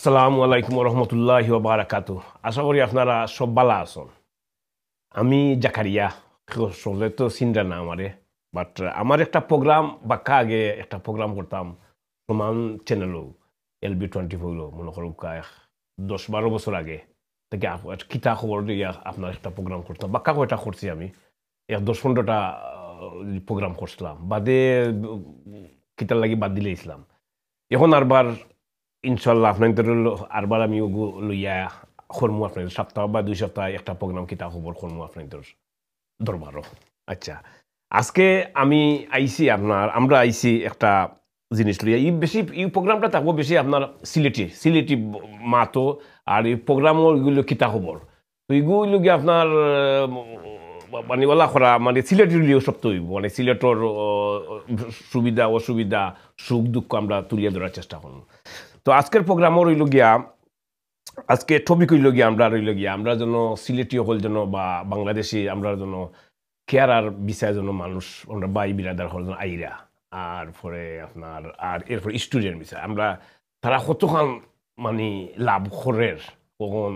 আসসালামু আলাইকুম রহমতুল্লাহি ওয়া বারাকাতুহু। আশা করি আপনারা সব ভালো আছেন। আমি জাকারিয়া, সবাই তো চিন্তা না আমারে, বাট আমার একটা প্রোগ্রাম বাক্কা আগে একটা প্রোগ্রাম করতাম সমান চ্যানেলও LB24 মনে করুন 10-12 বছর আগে থেকে কিতা খবর দিয়া আপনার একটা প্রোগ্রাম করতাম বাক্কা কয়টা করছি আমি 10-15টা প্রোগ্রাম করছিলাম বাদে কিতার লাগি বাদ দিলে ইসলাম এখন আরবার ইনশাল্লাহ আপনাদের আরবার আমি লইয়া করমু আপনাদের সপ্তাহ বা 2 সপ্তাহ একটা প্রোগ্রাম কিতা খবর করমু আপনাদের দরবারও। আচ্ছা, আজকে আমি আমরা আইছি একটা জিনিস লইয়া এই প্রোগ্রামটা থাকবো বেশি আপনার সিলেটি মাতো আর এই প্রোগ্রামও এগুলো কিতা খবর তো এগুলো গিয়ে আপনার মানে ওলা করা মানে সিলেটের লিও সব তো হইব মানে সিলেটর সুবিধা অসুবিধা সুখ দুঃখ আমরা তুলিয়ে ধরার চেষ্টা করব। তো আজকের প্রোগ্রামও রইল গিয়া আজকে টপিক হইল গিয়া আমরা যেন সিলেটি হল যেন বা বাংলাদেশি আমরা যেন কেয়ার আর বিষয় যেন মানুষ আমরা বাই বিরাদার হল যেন আইরা আর পরে আপনার আর এরপর স্টুডেন্ট বিষয় আমরা তারা কতক্ষণ মানে লাভ করের কখন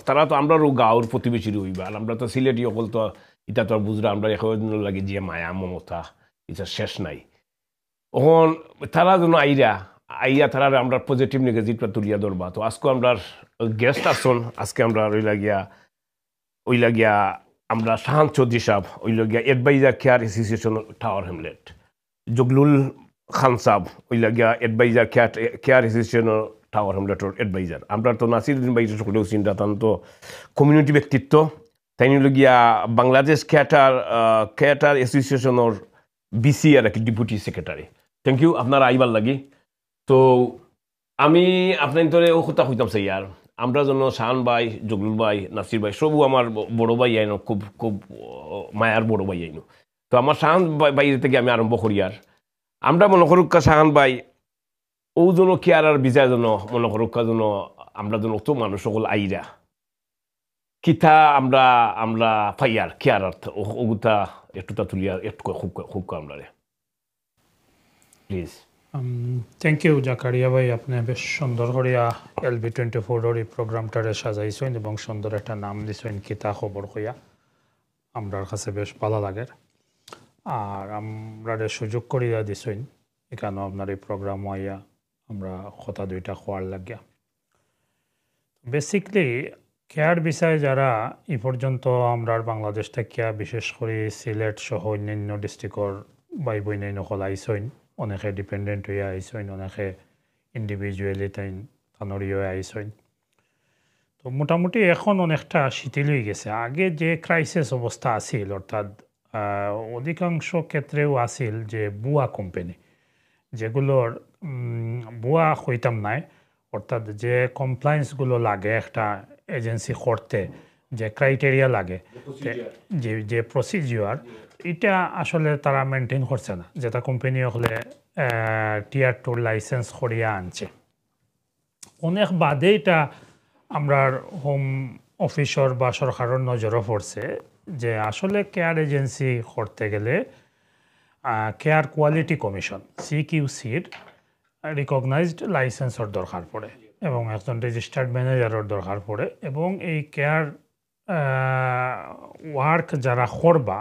তারা তো আমরাও গাঁর প্রতিবেশী রইবা আর আমরা তো সিলেটি হল তো এটা তো আর বুঝরা আমরা এখন লাগে যে মায়া মমতা এটা শেষ নাই ওখন তারা যেন আইয়া তারা আমরা পজিটিভ নেগেটিভটা তুলিয়া ধরবা। তো আজকে আমরা গেস্ট আসন আজকে আমরা ওই লাগিয়া আমরা শাহান চৌধুরী সাহেব ওই লাগিয়া advisor care association Tower Hamlet, Zaglul Khan সাহেব ওই লাগিয়া এডভাইজার কেয়ার অ্যাসোসিয়েশন টাওয়ার হ্যামলেটর এডভাইজার। আমরা তো নাসিরুদ্দিন ভাই সকলেও চিন্তা তান তো কমিউনিটি ব্যক্তিত্ব তাই লগিয়া বাংলাদেশ কেয়ার অ্যাসোসিয়েশনের BC আর কি ডেপুটি সেক্রেটারি। থ্যাংক ইউ আপনারা আইবার লাগি। তো আমি আপনার ও কথা হইতাম চাই আর আমরা জন্য শাহান ভাই, জগলুল ভাই, নাসির ভাই সবও আমার বড় ভাই আইন খুব খুব মায়ার বড় ভাই আইন। তো আমার শাহান ভাই থেকে আমি আরম্ভ করি আর আমরা মনে করুক শাহান ভাই ও জন্য কেয়ার আর বিজয় জন্য মনে করুক জন্য আমরা জন্য অত মানুষ সকল আইরা কিতা আমরা ফাইয়ার কেয়ার ওগুতা একটুটা তুলিয়া একটু খুব আমরা প্লিজ। থ্যাংক ইউ জাকারিয়া ভাই, আপনি বেশ সুন্দর করিয়া LB24 এই প্রোগ্রামটারে সাজাইছেন এবং সুন্দর একটা নাম দিছেন কিতা খবর কইয়া আমরার কাছে বেশ ভালো লাগে আর আমরা সুযোগ করিয়া দিছেন এখানেও আপনার এই প্রোগ্রাম হইয়া আমরা কথা দুইটা খোয়ার লাগিয়া। বেসিকলি কেয়ার বিষয়ে যারা এই পর্যন্ত আমরা বাংলাদেশ থেকে বিশেষ করে সিলেট সহ অন্যান্য ডিস্ট্রিক্টর ভাই বইনাই নকল আইসইন, অনেকে ডিপেন্ডেন্ট হয়ে আইসইন, অনেকে ইন্ডিভিজুয়ালি তানরি হয়ে আইসইন। তো মোটামুটি এখন অনেকটা শিথিল হয়ে গেছে। আগে যে ক্রাইসিস অবস্থা আছিল অর্থাৎ অধিকাংশ ক্ষেত্রেও আছিল যে বুয়া কোম্পানি যেগুলোর বুয়া হইতাম নাই, অর্থাৎ যে কমপ্লায়েন্সগুলো লাগে একটা এজেন্সি করতে, যে ক্রাইটেরিয়া লাগে, যে প্রসিজিওর, এটা আসলে তারা মেনটেন করছে না, যেটা কোম্পানি হলে Tier 2 লাইসেন্স করিয়া আনছে। অনেক বাদে এটা আমরা হোম অফিসর বা সরকারের নজরও পড়ছে যে আসলে কেয়ার এজেন্সি করতে গেলে care quality commission CQCর recognised licensor দরকার পড়ে এবং একজন রেজিস্টার্ড ম্যানেজারের দরকার পড়ে এবং এই কেয়ার ওয়ার্ক যারা করবা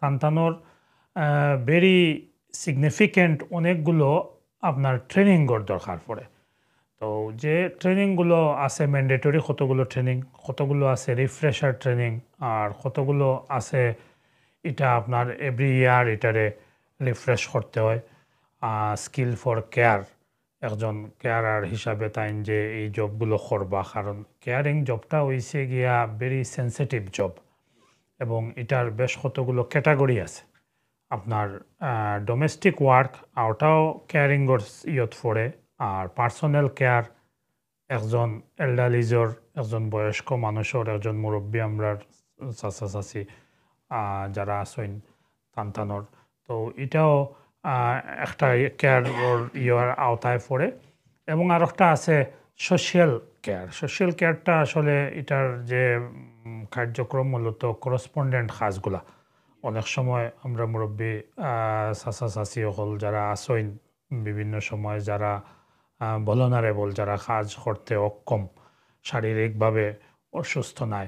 তানতানোর ভেরি সিগনিফিক্যান্ট অনেকগুলো আপনার ট্রেনিংয়ের দরকার পড়ে। তো যে ট্রেনিংগুলো আছে ম্যান্ডেটরি, কতগুলো ট্রেনিং, কতগুলো আছে রিফ্রেশার ট্রেনিং, আর কতগুলো আছে এটা আপনার এভরি ইয়ার এটারে রিফ্রেশ করতে হয়। স্কিল ফর কেয়ার, একজন কেয়ারার হিসাবে তাই যে এই জবগুলো করবা, কারণ কেয়ারিং জবটা হইছে গিয়া ভেরি সেন্সিটিভ জব এবং এটার বেশ কতগুলো ক্যাটাগরি আছে। আপনার ডোমেস্টিক ওয়ার্ক ওটাও কেয়ারিংয়ের ইয়ত পড়ে, আর পার্সোনাল কেয়ার একজন এল্ডারলিজর, একজন বয়স্ক মানুষের, একজন মুরব্বী আমরা চাচা চাচি যারা আছেন তানতানোর, তো এটাও একটা কেয়ার ইয়ার আওতায় পড়ে। এবং আর একটা আছে সোশিয়াল কেয়ার। সোশিয়াল কেয়ারটা আসলে এটার যে কার্যক্রম মূলত করসপন্ডেন্ট কাজগুলা, অনেক সময় আমরা মুরব্বী চাচা চাচি হল যারা আছেন বিভিন্ন সময় যারা ভলনারেবল, যারা কাজ করতে অক্ষম, শারীরিকভাবে অসুস্থ নাই,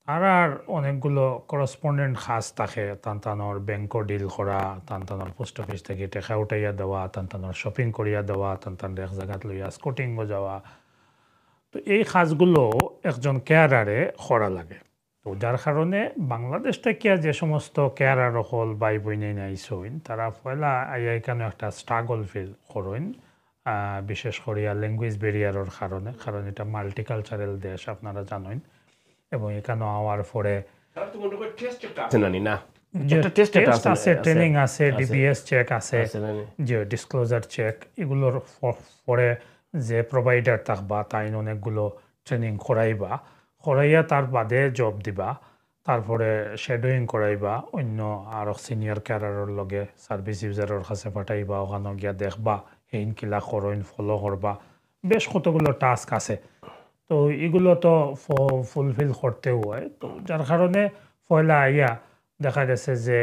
তারার অনেকগুলো করসপন্ডেন্ট কাজ থাকে। তানতানোর ব্যাংক ডিল করা, তানতানোর পোস্ট অফিস থেকে টেকা উঠাইয়া দেওয়া, তানতানোর শপিং করিয়া দেওয়া, তানতান এক জায়গাত লইয়া স্কুটিংও যাওয়া। তো এই কাজগুলো একজন কেয়ারারে করা লাগে। তো যার কারণে বাংলাদেশ থেকে যে সমস্ত কেয়ারার হল ভাই বইনে নাইছইন, তারা পয়লা আইয়া এখানে একটা স্ট্রাগল ফিল করেন, বিশেষ করিয়া ল্যাঙ্গুয়েজ ব্যারিয়ারের কারণে। কারণ এটা মাল্টিকালচারাল দেশ, আপনারা জানেন। এবং এখানে আওয়ার পরে টেস্ট আছে, ট্রেনিং আছে, ডিবিএস চেক আছে, যে ডিসক্লোজার চেক, এগুলোর পরে যে প্রোভাইডার থাকবা তাই অনেকগুলো ট্রেনিং করাইয়া তার বাদে জব দিবা। তারপরে শেডোয়িং করাইবা, অন্য আরো সিনিয়র কেয়ারারের লগে সার্ভিস ইউজারের কাছে পাঠাইবা, ওখানে গিয়া দেখবা হেইন কিলা করইন, ফলো করবা। বেশ কতগুলো টাস্ক আছে। তো এগুলো তো ফুলফিল করতেও হয়। তো যার কারণে পয়লা আইয়া দেখা গেছে যে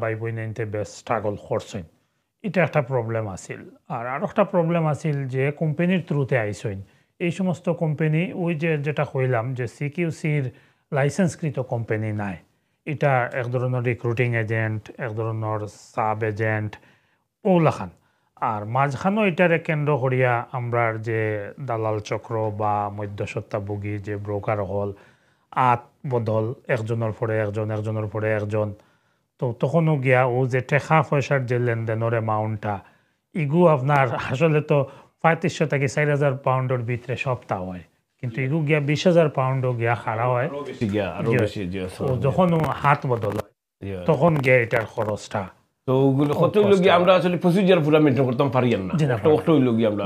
ভাই বইনাইনতে বেশ স্ট্রাগল করছেন। এটা একটা প্রবলেম আছিল। আর একটা প্রবলেম আছিল যে কোম্পানির থ্রুতে আইসইন। এই সমস্ত কোম্পানি ওই যেটা কইলাম যে সিকিউসির লাইসেন্সকৃত কোম্পানি নাই। এটা এক ধরনের রিক্রুটিং এজেন্ট, এক ধরনের সাব এজেন্ট ওলাখান। আর মাঝখানেও এটারে কেন্দ্র করিয়া আমরার যে দালাল চক্র বা মধ্যস্বত্বাভোগী যে ব্রোকার হল, আত বদল, একজনের পরে একজন, একজনের পরে একজন। তো তখনও গিয়া ও যে টেকা পয়সার যে লেনদেনের অ্যামাউন্টটা, ইগু আপনার আসলে তো ৩৫০০ থেকে ৪,০০০ পাউন্ডের ভিতরে সপ্তাহ হয়, কিন্তু ইগু গিয়া ২০,০০০ পাউন্ডও গিয়া খাড়া হয়। যখন হাত বদল হয় তখন গিয়া এটার খরচটা। তো ওগুলো কত লোক আমরা আসলে প্রসিজার পুরো মেনটেন করতে পারি না, কত লোক আমরা।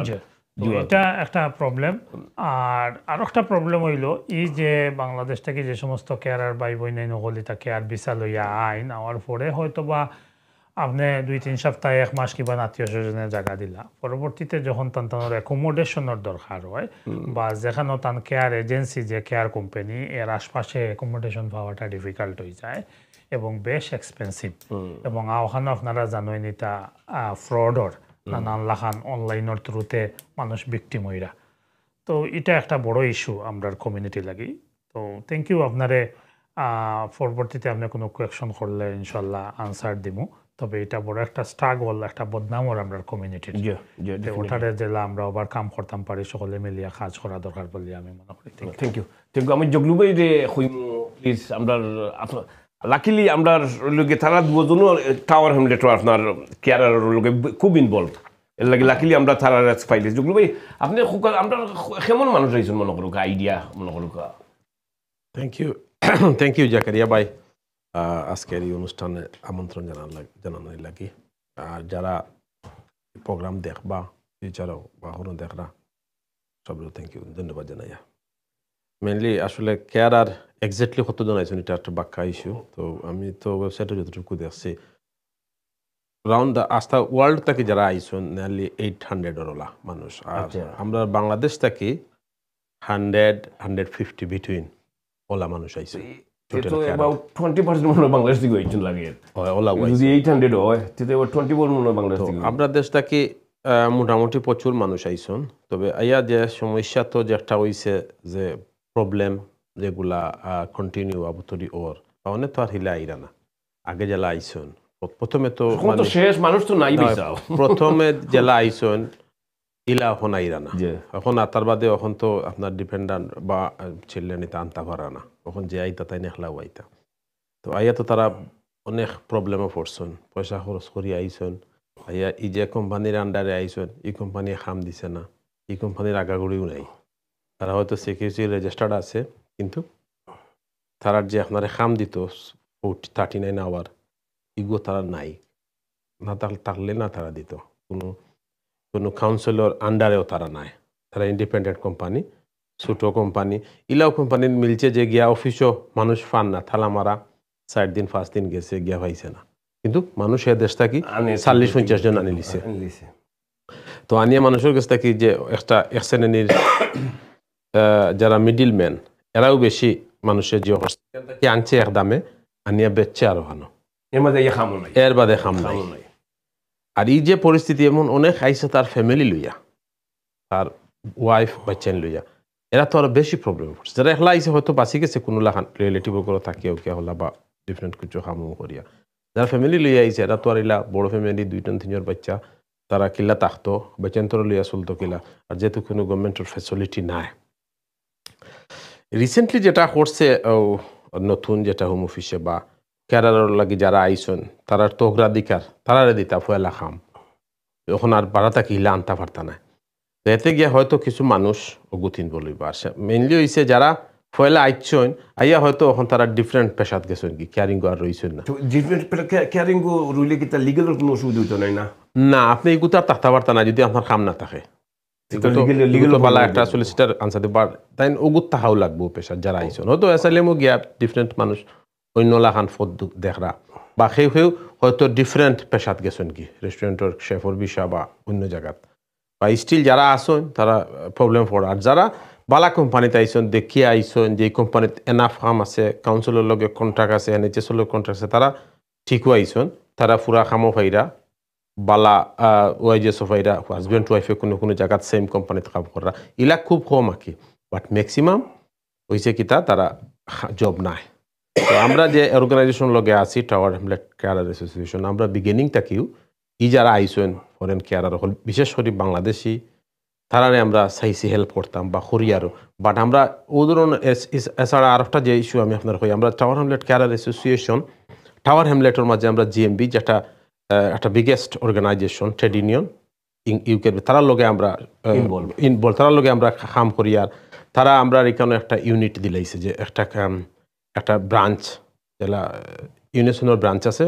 এটা একটা প্রবলেম। আর একটা প্রবলেম হইল এই যে বাংলাদেশ থেকে যে সমস্ত কেয়ারার ভাই বই নাই নকলিতা কেয়ার বিসা লইয়া আইন আওয়ার পরে হয়তো বা আপনি ২-৩ সপ্তাহ ১ মাস কিংবা আত্মীয় স্বজনের জায়গা দিলা, পরবর্তীতে যখন তার অ্যাকোমোডেশনের দরকার হয় বা যেখানে তার কেয়ার এজেন্সি যে কেয়ার কোম্পানি এর আশপাশে অ্যাকোমোডেশন পাওয়াটা ডিফিকাল্ট হয়ে যায় এবং বেশ এক্সপেন্সিভ। এবং ওখানে আপনারা জানেন এটা ফ্রডর নানান লাখান অনলাইনের থ্রুতে মানুষ ভিকটিম হইরা। তো এটা একটা বড় ইস্যু আমরার কমিউনিটি লাগি। তো থ্যাংক ইউ আপনারে। পরবর্তীতে আপনি কোনো কোয়েকশন করলে ইনশাল্লাহ আনসার দিমু। তবে এটা বড় একটা স্ট্রাগল, একটা বদনামর আমরার কমিউনিটির, ওটারে জেলা আমরা ওভারকাম করতাম পারি সকলে মিলিয়া কাজ করা দরকার বলে আমি মনে করি। Thank you. আমি জগলু ভাই রে প্লিজ আমরা লাকিলি আমরা লোকে তারা দুজনও টাওয়ার হ্যামলেট আপনার কেয়ারার লোকে খুব ইনভলভ, এর লাগে লাকিলি আমরা তারা পাইলে। জগলু ভাই আপনি আমরা কেমন মানুষ রয়েছেন মনে করুক, আইডিয়া মনে করুক। থ্যাংক ইউ জাকারিয়া ভাই আজকের এই অনুষ্ঠানে আমন্ত্রণ জানানোর লাগি। আর যারা প্রোগ্রাম দেখবা ফিউচারও বা কোনো দেখরা সবগুলো থ্যাংক ইউ, ধন্যবাদ জানাইয়া। মেনলি আসলে কেয়ার আর এক্স্যাক্টলি কত জানাইছেন এটা একটা বাক্কা ইস্যু। তো আমি তো ওয়েবসাইটে যতটুকু দেখছি রাউন্ড দ্য আস্থা ওয়ার্ল্ড থেকে যারা আইসন নিয়ারলি 800 মানুষ। আর আমরা বাংলাদেশ থেকে 100-150 বিটুইন ওলা মানুষ আইছে। আমরা দেশ থেকে মোটামুটি প্রচুর মানুষ আইসন। তবে আইয়া যে সমস্যা তো যে একটা হইছে যে প্রবলেম যেগুলা কন্টিনিউ আবুতরি ওর অনেক তো আর হিলা আইরা না। আগে জেলা আইসন প্রথমে তো শেষ মানুষ তো নাই, প্রথমে জেলা আইসন ইলা এখন আইরা না। এখন তার বাদে এখন তো আপনার ডিপেন্ডেন্ট বা চিল্ড্রেন এটা আনতে পারা না। এখন যে আইতা তাই নেখলাও আইতা। তো আইয়া তো তারা অনেক প্রবলেমে পড়ছেন, পয়সা খরচ করি আইসন। আইয়া এই যে কোম্পানির আন্ডারে আইসন, এই কোম্পানি খাম দিছে না, এই কোম্পানির আগাগুড়িও নাই। তারা হয়তো সিকিউরিটি রেজিস্টার্ড আছে, কিন্তু তারার যে আপনার খাম দিত 39 আওয়ার ইগো তারা নাই, না থাকলে না তারা দিত। কোনো কাউন্সিলর আন্ডারেও তারা নাই, তারা ইন্ডিপেন্ডেন্ট কোম্পানি, ছোটো কোম্পানি। ইলাও কোম্পানির মিলছে যে গিয়া অফিসও মানুষ ফান না, থালা মারা 4 দিন 5 দিন গেছে গিয়া পাইছে না, কিন্তু মানুষ এ দেশ থাকি 40-50 জন আনি লিছে। তো আনিয়া মানুষের কাছ থেকে যে একটা এক শ্রেণীর যারা মিডিল ম্যান এরাও বেশি মানুষের যে আনছে এক দামে আনিয়া বেচছে আরো হানো, এর বাদে খাম নাই। আর এই যে পরিস্থিতি এমন অনেক আইসে তার ফ্যামিলি লইয়া, তার ওয়াইফ বাচ্চান লইয়া এরা তো আরো বেশি প্রবলেম পড়ছে যারা একলা আইসে হয়তো বাঁচি গেছে কোনো লাখান রিলেটিভের করে থাকিও কে হলা বা ডিফারেন্ট কিছু খামু করিয়া যারা ফ্যামিলি লইয়া আইছে এরা তো আর ইলা বড় ফ্যামিলি 2-3 বাচ্চা তারা কিলা থাকতো বেচেন্তর লইয়া চলতো কিলা আর যেহেতু কোনো গভর্নমেন্টের ফ্যাসিলিটি নাই রিসেন্টলি যেটা করছে নতুন যেটা হোম অফিসে বা কেয়ারার লাগি যারা আইসন তারার তো অগ্রাধিকার তারারে দিতা ফয়লা খাম এখন আর বাড়াতা কিলা আনতে পারতা না এতে গিয়া হয়তো কিছু মানুষ অগুতিন বলিবা আর মেইনলি হইছে যারা ফয়লা আইছন আইয়া হয়তো এখন তারা ডিফারেন্ট পেশাত গেছেন কি কেয়ারিং আর রইছেন না ডিফারেন্ট কেয়ারিং রইলে কি তার লিগ্যাল কোনো অসুবিধা হইতো নাই না না আপনি এগুলো আর থাকতে পারতা না যদি আপনার কাম না থাকে লিগ্যাল বালা একটা সলিসিটার আনসার দিবার তাই ওগুত তাহাও লাগবো পেশা যারা আইছন হয়তো এসাইলেমও গিয়া ডিফারেন্ট মানুষ অন্য লাখান ফদ দেখরা বা সেও হয়তো ডিফারেন্ট পেশাত গেছেন কি রেস্টুরেন্টের শেফর বিষা বা অন্য জায়গাত বা স্টিল যারা আসন তারা প্রবলেম পড়ে আর যারা বালা কোম্পানিতে আইসন দেখিয়ে আইসন যে কোম্পানিত এনাফ কাম আছে কাউন্সিলের লগে কন্ট্রাক্ট আছে NHS এর কন্ট্রাক্ট আছে তারা ঠিকও আইসন তারা পুরা কামও ফাইরা বালা ওয়াইজেস ফাইরা হাজবেন্ড ওয়াইফে কোনো জায়গাত সেম কোম্পানিতে কাম করা ইলা খুব কম আঁকি বাট ম্যাক্সিমাম হয়েছে কি তারা জব নাই তো আমরা যে অর্গানাইজেশন লগে আছি টাওয়ার হ্যামলেট কেয়ারার অ্যাসোসিয়েশন আমরা বিগিনিং থেকেও ই যারা আইসন ফরেন কেয়ারার হল বিশেষ করে বাংলাদেশি তারারে আমরা চাইছি হেল্প করতাম বা করিয়ারও বাট আমরা ও ধরনের এছাড়া আর একটা যে ইস্যু আমি আপনার কই আমরা টাওয়ার হ্যামলেট কেয়ারার অ্যাসোসিয়েশন টাওয়ার হ্যামলেটের মাঝে আমরা GMB যেটা একটা বিগেস্ট অর্গানাইজেশন ট্রেড ইউনিয়ন ইউকের তারার লগে আমরা ইনভলভ তারার লগে আমরা কাম করি আর তারা আমরা এখানে একটা ইউনিট দিলাইছে যে একটা ব্রাঞ্চ যেটা ইউনিয়নের ব্রাঞ্চ আছে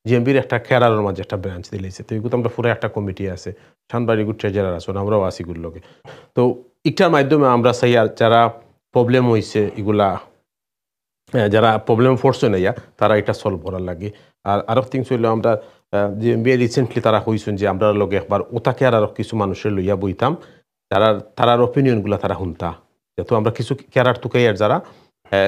GMBর একটা কেয়ারারের মাঝে একটা ব্রাঞ্চ দিলাইছে তো এগুলো আমরা পুরো একটা কমিটি আছে শানবাড়িগুর ট্রেজারার আছে আমরাও আছি গুলোর লগে তো একটার মাধ্যমে আমরা চাই আর যারা প্রবলেম হয়েছে এগুলা যারা প্রবলেম ফোর্সে নেয়া তারা এটা সলভ করার লাগে আর আরো থিংস হইলো আমরা GMB রিসেন্টলি তারা কইছেন যে আমরা লগে একবার ওটাকে আর কিছু মানুষের লইয়া বইতাম তারার অপিনিয়নগুলা তারা শুনতা যেহেতু আমরা কিছু কেয়ারার তুকাই আর যারা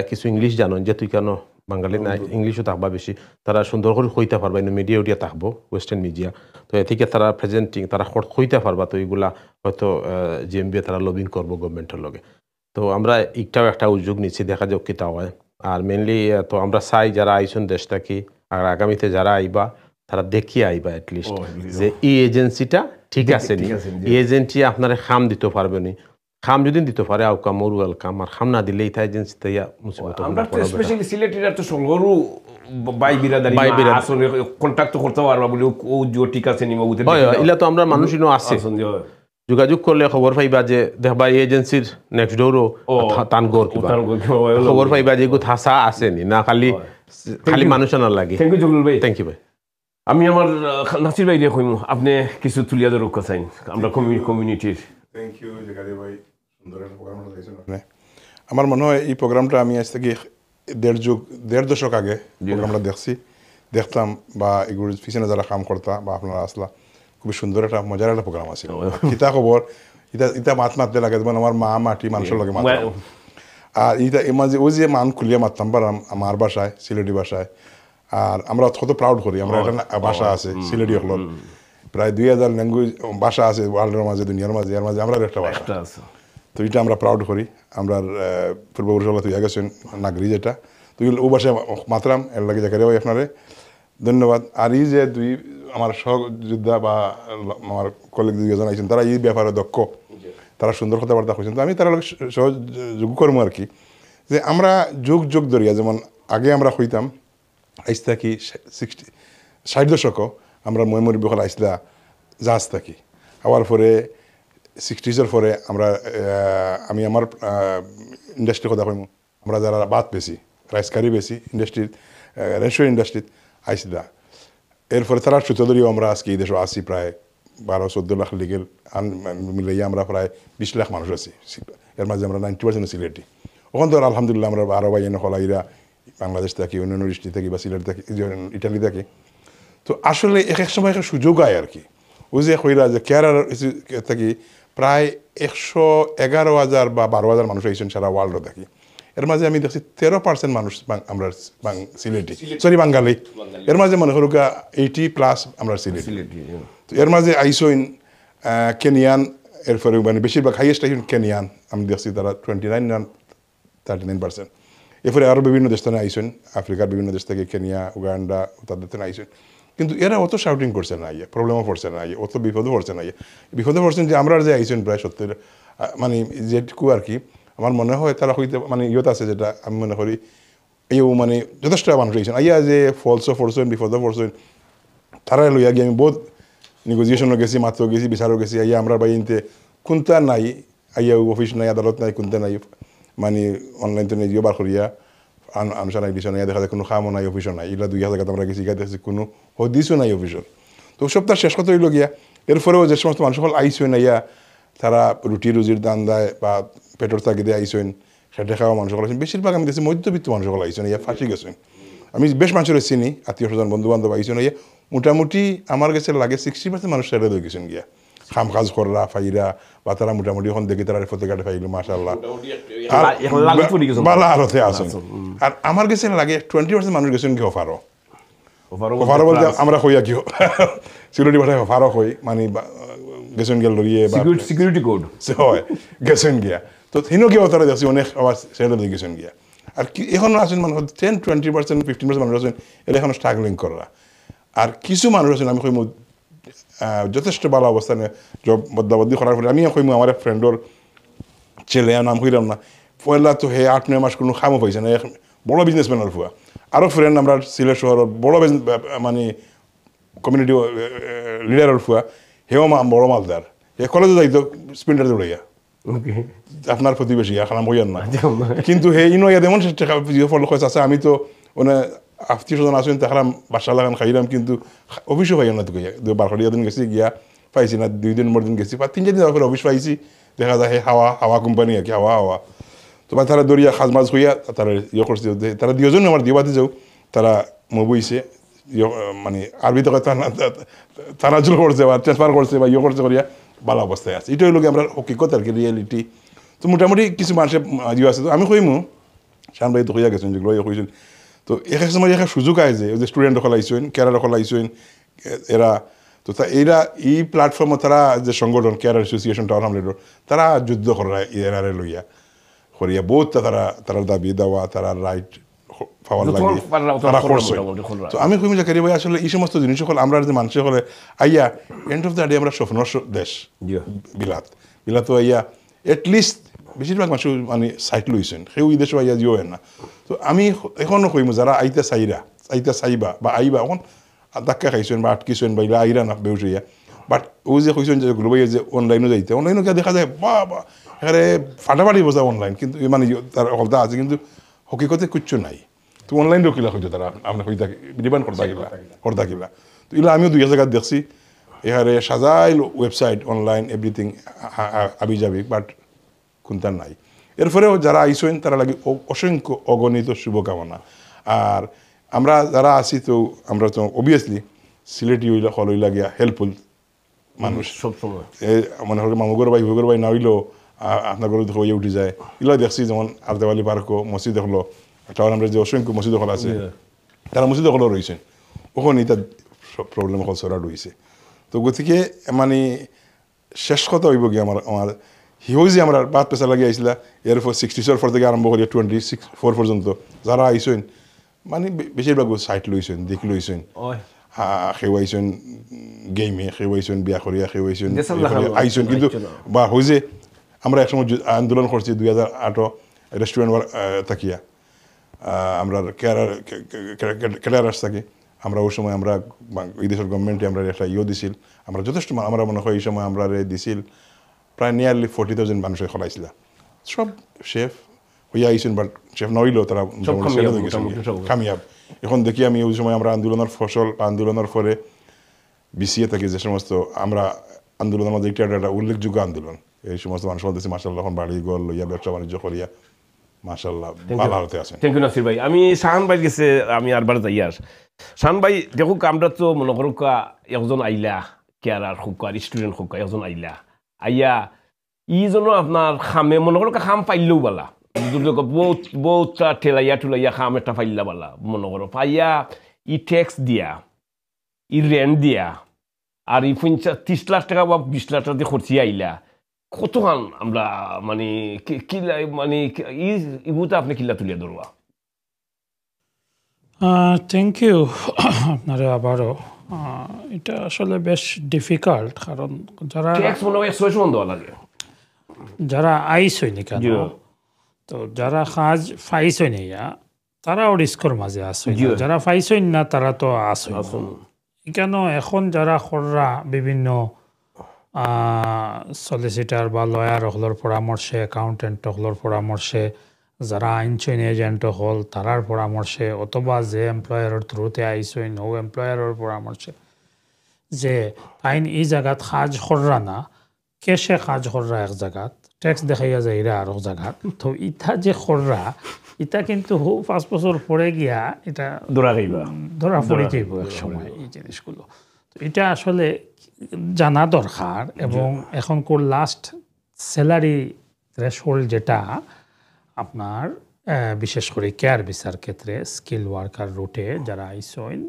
কিছু ইংলিশ জানেন যে তুই কেন বাঙালি না ইংলিশও থাকবা বেশি তারা সুন্দর করে হইতে পারবা মিডিয়া উডিয়া থাকবো ওয়েস্টার্ন মিডিয়া তো এদিকে তারা প্রেজেন্টিং তারা হইতে পারবা তো এইগুলা হয়তো GMB তারা লবিং করবো গভর্নমেন্টের লগে তো আমরা একটাও একটা উদ্যোগ নিচ্ছি দেখা যাক কিটা হয় আর মেনলি তো আমরা চাই যারা আইসন দেশ থাকি আর আগামীতে যারা আইবা তারা দেখিয়ে আইবা এটলিস্ট যে এই এজেন্সিটা ঠিক আছে নি এই এজেন্সি আপনারা খাম দিতে পারবে নি খাম যদি দিতে পারে আউকাম মোর ওয়েলকাম আর খাম না দিলে এটা এজেন্সিতে ইয়া মুসিবত আমরা তো স্পেশালি সিলেটের তো সঙ্গরু বাই বিরাদারি আসলে কন্টাক্ট করতে পারবা বলে ও জো ঠিক আছে নি মগুতে ইলা তো আমরা মানুষইনো আছে যোগাযোগ করলে খবর পাইবা যে দেখবা এই এজেন্সির নেক্সট ডোরও তানগর কিবা খবর পাইবা যে গো থাসা আছে নি না খালি মানুষ না লাগে থ্যাংক ইউ জগলুল ভাই থ্যাংক ইউ ভাই আমি আমার নাসির ভাই রে কইমু আপনি কিছু তুলিয়া ধরুক চাইন আমরা কমিউনিটির থ্যাংক ইউ জাকারি ভাই সুন্দর একটা প্রোগ্রামটা দিয়েছেন আপনি আমার মনে হয় এই প্রোগ্রামটা আমি আজ থেকে দেড় দশক আগে প্রোগ্রামটা দেখতাম বা এগুলোর পিছনে যারা কাম করতা বা আপনারা আসলা খুবই সুন্দর একটা মজার একটা প্রোগ্রাম আছে কিতা খবর ইটা মারতে লাগে যেমন আমার মা মাটি মানুষের লগে মারতাম আর ইটা মাঝে ওই যে মান খুলিয়া মারতাম পারাম আমার বাসায় সিলেটি ভাষায় আর আমরা কত প্রাউড করি আমরা একটা ভাষা আছে সিলেটি হল প্রায় 2000 ল্যাঙ্গুয়েজ ভাষা আছে ওয়ার্ল্ডের মাঝে দুনিয়ার মাঝে এর মাঝে আমরা একটা ভাষা আছে তো এটা আমরা প্রাউড করি আমরা পূর্বপুরুষরা তুই গেছেন নাগরি যেটা তুই ও ভাষায় মাতরাম এর লাগে জাকারি ভাই আপনারে ধন্যবাদ আর এই যে দুই আমার সহযোদ্ধা বা আমার কলিগ দুইজন আইছেন তারা এই ব্যাপারে দক্ষ তারা সুন্দর কথাবার্তা করছেন তো আমি তারা সহযোগ করবো আর কি যে আমরা যুগ ধরিয়া যেমন আগে আমরা হইতাম আইস থাকি 60 দশকও আমরা ময়মুরি বকল আইসলা জাহাজ থাকি হওয়ার পরে 60s পরে আমরা আমি আমার ইন্ডাস্ট্রির কথা কইম আমরা যারা বাদ বেশি রাইস কারি বেশি ইন্ডাস্ট্রির রেস্টুরেন্ট ইন্ডাস্ট্রিত আইসলা এরপরে তারা সূত্রধরিও আমরা আজকে এই দেশে আসি প্রায় 12-14 লাখ লিগেল মিলাইয়া আমরা প্রায় 20 লাখ মানুষ আছি এর মাঝে আমরা 90% সিলেটি ওখান তো আলহামদুলিল্লাহ আমরা আরো ভাই হলাইরা বাংলাদেশ থাকি অন্যান্য ডিস্ট্রিক্ট থাকি বা সিলেট থাকি ইটালি থাকি তো আসলে এক সময় একটা সুযোগ আয় আর কি ওই যে কইরা যে কেয়ারার থাকি প্রায় 111,000 বা 12,000 মানুষ আইসেন সারা ওয়ার্ল্ডে থাকি এর মাঝে আমি দেখছি 13% মানুষ আমরা সিলেটি সরি বাঙালি এর মাঝে মনে করুক 80+ আমরা সিলেটি তো এর মাঝে আইসইন কেনিয়ান এরপরে মানে বেশিরভাগ হাইয়েস্ট আইসেন কেনিয়ান, আমি দেখছি তারা 29 না 39%। এরপরে আরও বিভিন্ন দেশ থেকে আইসেন, আফ্রিকার বিভিন্ন দেশ থেকে, কেনিয়া, উগান্ডা, তাদের থেকে আইসেন। কিন্তু এরা অত শাউটিং করছে না, প্রবলেমও পড়ছে না, অত বিপদও পড়ছে না। বিপদে পড়ছেন যে আমরা যে আইসেন প্রায় 70, মানে যেটুকু আর কি আমার মনে হয় তারা হইতে মানে ইয়ত আছে, যেটা আমি মনে করি মানে যথেষ্ট মানুষ আইসেন আইয়া যে ফলসও পড়ছেন, বিপদও পড়ছেন, তারা লইয়া গিয়ে আমি বহুত নেগোসিয়েশনও গেছি, মাত্র গেছি, বিচারও গেছি। আইয়া আমরা বাইনতে কোনটা নাই, আইয়া অফিস নাই, আদালত নাই, কোনটা নাই, মানে অনলাইন তো নিজেও বার করিয়া আনসার নাই, দিশো নাই, দেখা যায় কোনো খামও নাই, অফিসও নাই। এগুলা 2 জায়গাতে আমরা গেছি, দেখছি কোনো হদিসও নাই অফিসের। তো সপ্তাহ শেষ কথা হইল গিয়া এরপরেও যে সমস্ত মানুষ সকল আইসেন আইয়া তারা রুটি রুজির দান দেয় বা পেটর তাগিদে আইসেন, খেটে খাওয়া মানুষ সকল আইসেন। বেশিরভাগ আমি দেখছি মধ্যবিত্ত মানুষ সকল আইসেন, ইয়া ফাঁসি গেছেন। আমি বেশ মানুষের চিনি, আত্মীয় স্বজন, বন্ধু বান্ধব আইসেন ইয়া মোটামুটি আমার কাছে লাগে 60% মানুষ সেরে হয়ে গেছেন গিয়া, খাম কাজ কররা ফাইরা, বা তারা মোটামুটি এখন দেখি তারা ফতে কাটে ফাইল মাশাআল্লাহ বালা আরতে আসেন। আর আমার কাছে লাগে 20% মানুষ গেছেন কি অফারও বলতে আমরা হইয়া কি সিকিউরিটি ভাষায় অফারও হই, মানে গেছেন গেল লড়িয়ে সিকিউরিটি কোড হয় গেছেন গিয়া। তো হিনো গিয়ে তারা দেখছি অনেক আবার সেরে দিয়ে গেছেন গিয়া। আর কি এখন আছেন মানে 10-20% 15% মানুষ আছেন এরা এখন স্ট্রাগলিং করা। আর কিছু মানুষ আছেন আমি কইমু যথেষ্ট ভালো অবস্থানে জব বদলাবদলি করার পরে আমি কইমু আমার এক ফ্রেন্ডর ছেলে, নাম কইলাম না, পয়লা তো হে 8-9 মাস কোনো খামও পাইছে না, বড় বিজনেসম্যানের ফুয়া। আরও ফ্রেন্ড আমরা সিলেট শহরের বড় মানে কমিউনিটি লিডারের ফুয়া, হেও বড় মালদার, হে কলেজে যাইতো স্পিন্ডার দৌড়াইয়া, আপনার প্রতিবেশী খানাম হইয়ার না। কিন্তু হে ইনো ইয়া যেমন ফল আছে, আমি তো মানে আত্মীয় স্বজন আসেন তাহারা বাসা লাগান খাইলাম, কিন্তু অফিসও পাইয়া না তো বারখালিয়া দিন গেছি গিয়া পাইছি না, 2 দিন দিন গেছি, 3-4 দিন পরে অফিস পাইছি, দেখা যায় হাওয়া কোম্পানি আর কি হাওয়া তো বা তারা দরিয়া খাজ মাছ হইয়া তারা ইয়ে করছে, তারা 2 জন আমার দিবাতে যাও, তারা বইছে মানে আরবি তো তারা জুল করছে বা ট্রান্সফার করছে বা ইয়ে করছে করিয়া ভালো অবস্থায় আছে। এটাই লোক আমরা হকিকত আর কি, রিয়েলিটি। তো মোটামুটি কিছু মানুষের ইয়ে আছে। তো আমি কইমু শান ভাই তো হইয়া গেছেন যেগুলো ইয়ে কইছেন, তো এক এক সময় একটা সুযোগ আয় যে ওই যে স্টুডেন্ট দখল আইসেন, কেয়ার দখল আইসেন এরা, তো এরা এই প্ল্যাটফর্মে তারা যে সংগঠন কেয়ার অ্যাসোসিয়েশন টাউন হামলেটর, তারা যুদ্ধ করা এরারে লইয়া করিয়া বহুত তারা দাবি দেওয়া, তারা রাইট পাওয়ার লাগে তারা করছে। তো আমি কইমু যে কেরি ভাই আসলে এই সমস্ত জিনিস সকল আমরা যে মানুষ হলে আইয়া এন্ড অফ দ্য ডে আমরা স্বপ্ন দেশ বিলাত আইয়া এটলিস্ট বেশিরভাগ মানুষ মানে সাইট লইছেন, সেই ওই দেশও আইয়া জিও না। তো আমি এখনও কইমু যারা আইতা চাইবা বা আইবা এখন ধাক্কা খাইছেন বা আটকিছেন বা ইলা আইরা না বেউসইয়া, বাট ও যে কইছেন যে গ্লোবাই যে অনলাইনও যাইতে, অনলাইনও কে দেখা যায় বা এখানে ফাটাফাটি বোঝা অনলাইন, কিন্তু মানে তার হলতা আছে কিন্তু হকিকতে কিচ্ছু নাই। তো অনলাইন রকিলা হইতো তারা আপনার হইতা ডিমান্ড করতা কিলা। তো এগুলো আমিও 2 জায়গায় দেখছি, এখানে সাজাইল ওয়েবসাইট অনলাইন এভরিথিং আবি যাবি, বাট কোনটা নাই। এরপরেও যারা আইসেন তারা লাগে অসংখ্য অগণিত শুভকামনা। আর আমরা যারা আছি তো আমরা তো অবভিয়াসলি সিলেটি হল লাগিয়া হেল্পফুল মানুষ সবসময়, মনে হয় মামুগর ভাই না হইলেও আপনার ঘরে হয়ে উঠে যায়। এগুলো দেখছি যেমন আলদেওয়ালি পার্ক মসজিদ হলো, টাউন আমরা যে অসংখ্য মসজিদ হল আছে, তারা মসজিদ হলেও রয়েছেন, ওখানে তার প্রবলেম হল সরা রয়েছে। তো গতিকে মানে শেষ কথা হইব কি আমার হিউজি আমরা বাদ পেশা লাগিয়ে আইসলা, এরপর 60s থেকে আরম্ভ করিয়া 24 পর্যন্ত যারা আইসেন মানে বেশিরভাগ সাইট লইছেন, দেখি লইছেন, খেওয়াইছেন গেমে, খেওয়াইছেন বিয়া করিয়া, খেওয়াইছেন আইসেন। কিন্তু বা হয়েছে আমরা একসময় আন্দোলন করছি 2008 রেস্টুরেন্ট থাকিয়া আমরা কেয়ারার্স থাকি, আমরা ওই সময় আমরা এই দেশের গভর্নমেন্টে আমরা একটা দিছিল, আমরা যথেষ্ট আমরা মনে হয় এই সময় আমরা দিছিল প্রায় নিয়ারলি 40,000 মানুষ খলাইছিল, সব শেফ হইয়া আইসেন, বাট শেফ নইলেও তারা কামিয়াব। এখন দেখি আমি ওই সময় আমরা আন্দোলনের ফসল আন্দোলনের পরে বিসিএ থাকি যে সমস্ত আমরা আন্দোলনের মধ্যে একটা উল্লেখযোগ্য আন্দোলন, এই সমস্ত মানুষ বলতেছি মাশাআল্লাহ এখন বাড়ি ঘর লইয়া ব্যবসা বাণিজ্য করিয়া মাশাআল্লাহ ভালো হতে আছেন। থ্যাংক ইউ নাসির ভাই। আমি শাহান ভাই গেছে আমি আরবার যাই আর শাহান ভাই দেখুক আমরা তো মনে করুক একজন আইলা কেয়ারার হোক আর স্টুডেন্ট হোক একজন আইলা আইয়া ইজনও আপনার খামে মনে করুক খাম পাইলেও বালা বহুত ঠেলাইয়া টুলাইয়া খাম একটা পাইলা বালা মনে করো পাইয়া ই ট্যাক্স দিয়া ই রেন্ট দিয়া আর ই 30 লাখ টাকা বা 20 লাখ টাকা দিয়ে খরচি আইলা কতখান আমরা মানে কিলা মানে ইগুতে আপনি কিলা তুলিয়া ধরবা? থ্যাংক ইউ আপনারা আবারও। এটা আসলে বেশ ডিফিকাল্ট, কারণ যারা ট্যাক্স মনে হয় 600 দেওয়া লাগে। যারা আইস হয়নি কেন, তো যারা কাজ ফাইস হয়নি তারাও রিস্কর মাঝে আসে, যারা ফাইস হইন না তারা তো আসে কেন। এখন যারা খররা বিভিন্ন সলিসিটার বা লয়ার হলর পরামর্শে, অ্যাকাউন্টেন্ট হলর পরামর্শে, যারা আইনশৈন এজেন্ট হল তারার পরামর্শে, অথবা যে এমপ্লয়ারের থ্রুতে আইসইন ও এমপ্লয়ারের পরামর্শে, যে আইন এই জায়গাত কাজ খররা না, কেসে কাজ খররা এক জায়গাত, ট্যাক্স দেখাইয়া যায় এরা আর এক জায়গাত। তো ইটা যে খররা ইটা কিন্তু 5 বছর পরে গিয়া এটা ধরা পড়ে যাইব এক সময় এই জিনিসগুলো। তো এটা আসলে জানা দরকার। এবং এখন কোর লাস্ট স্যালারি থ্রেশহোল্ড যেটা আপনার বিশেষ করে কেয়ার ভিসার ক্ষেত্রে স্কিল ওয়ার্কার রুটে যারা আইসইন,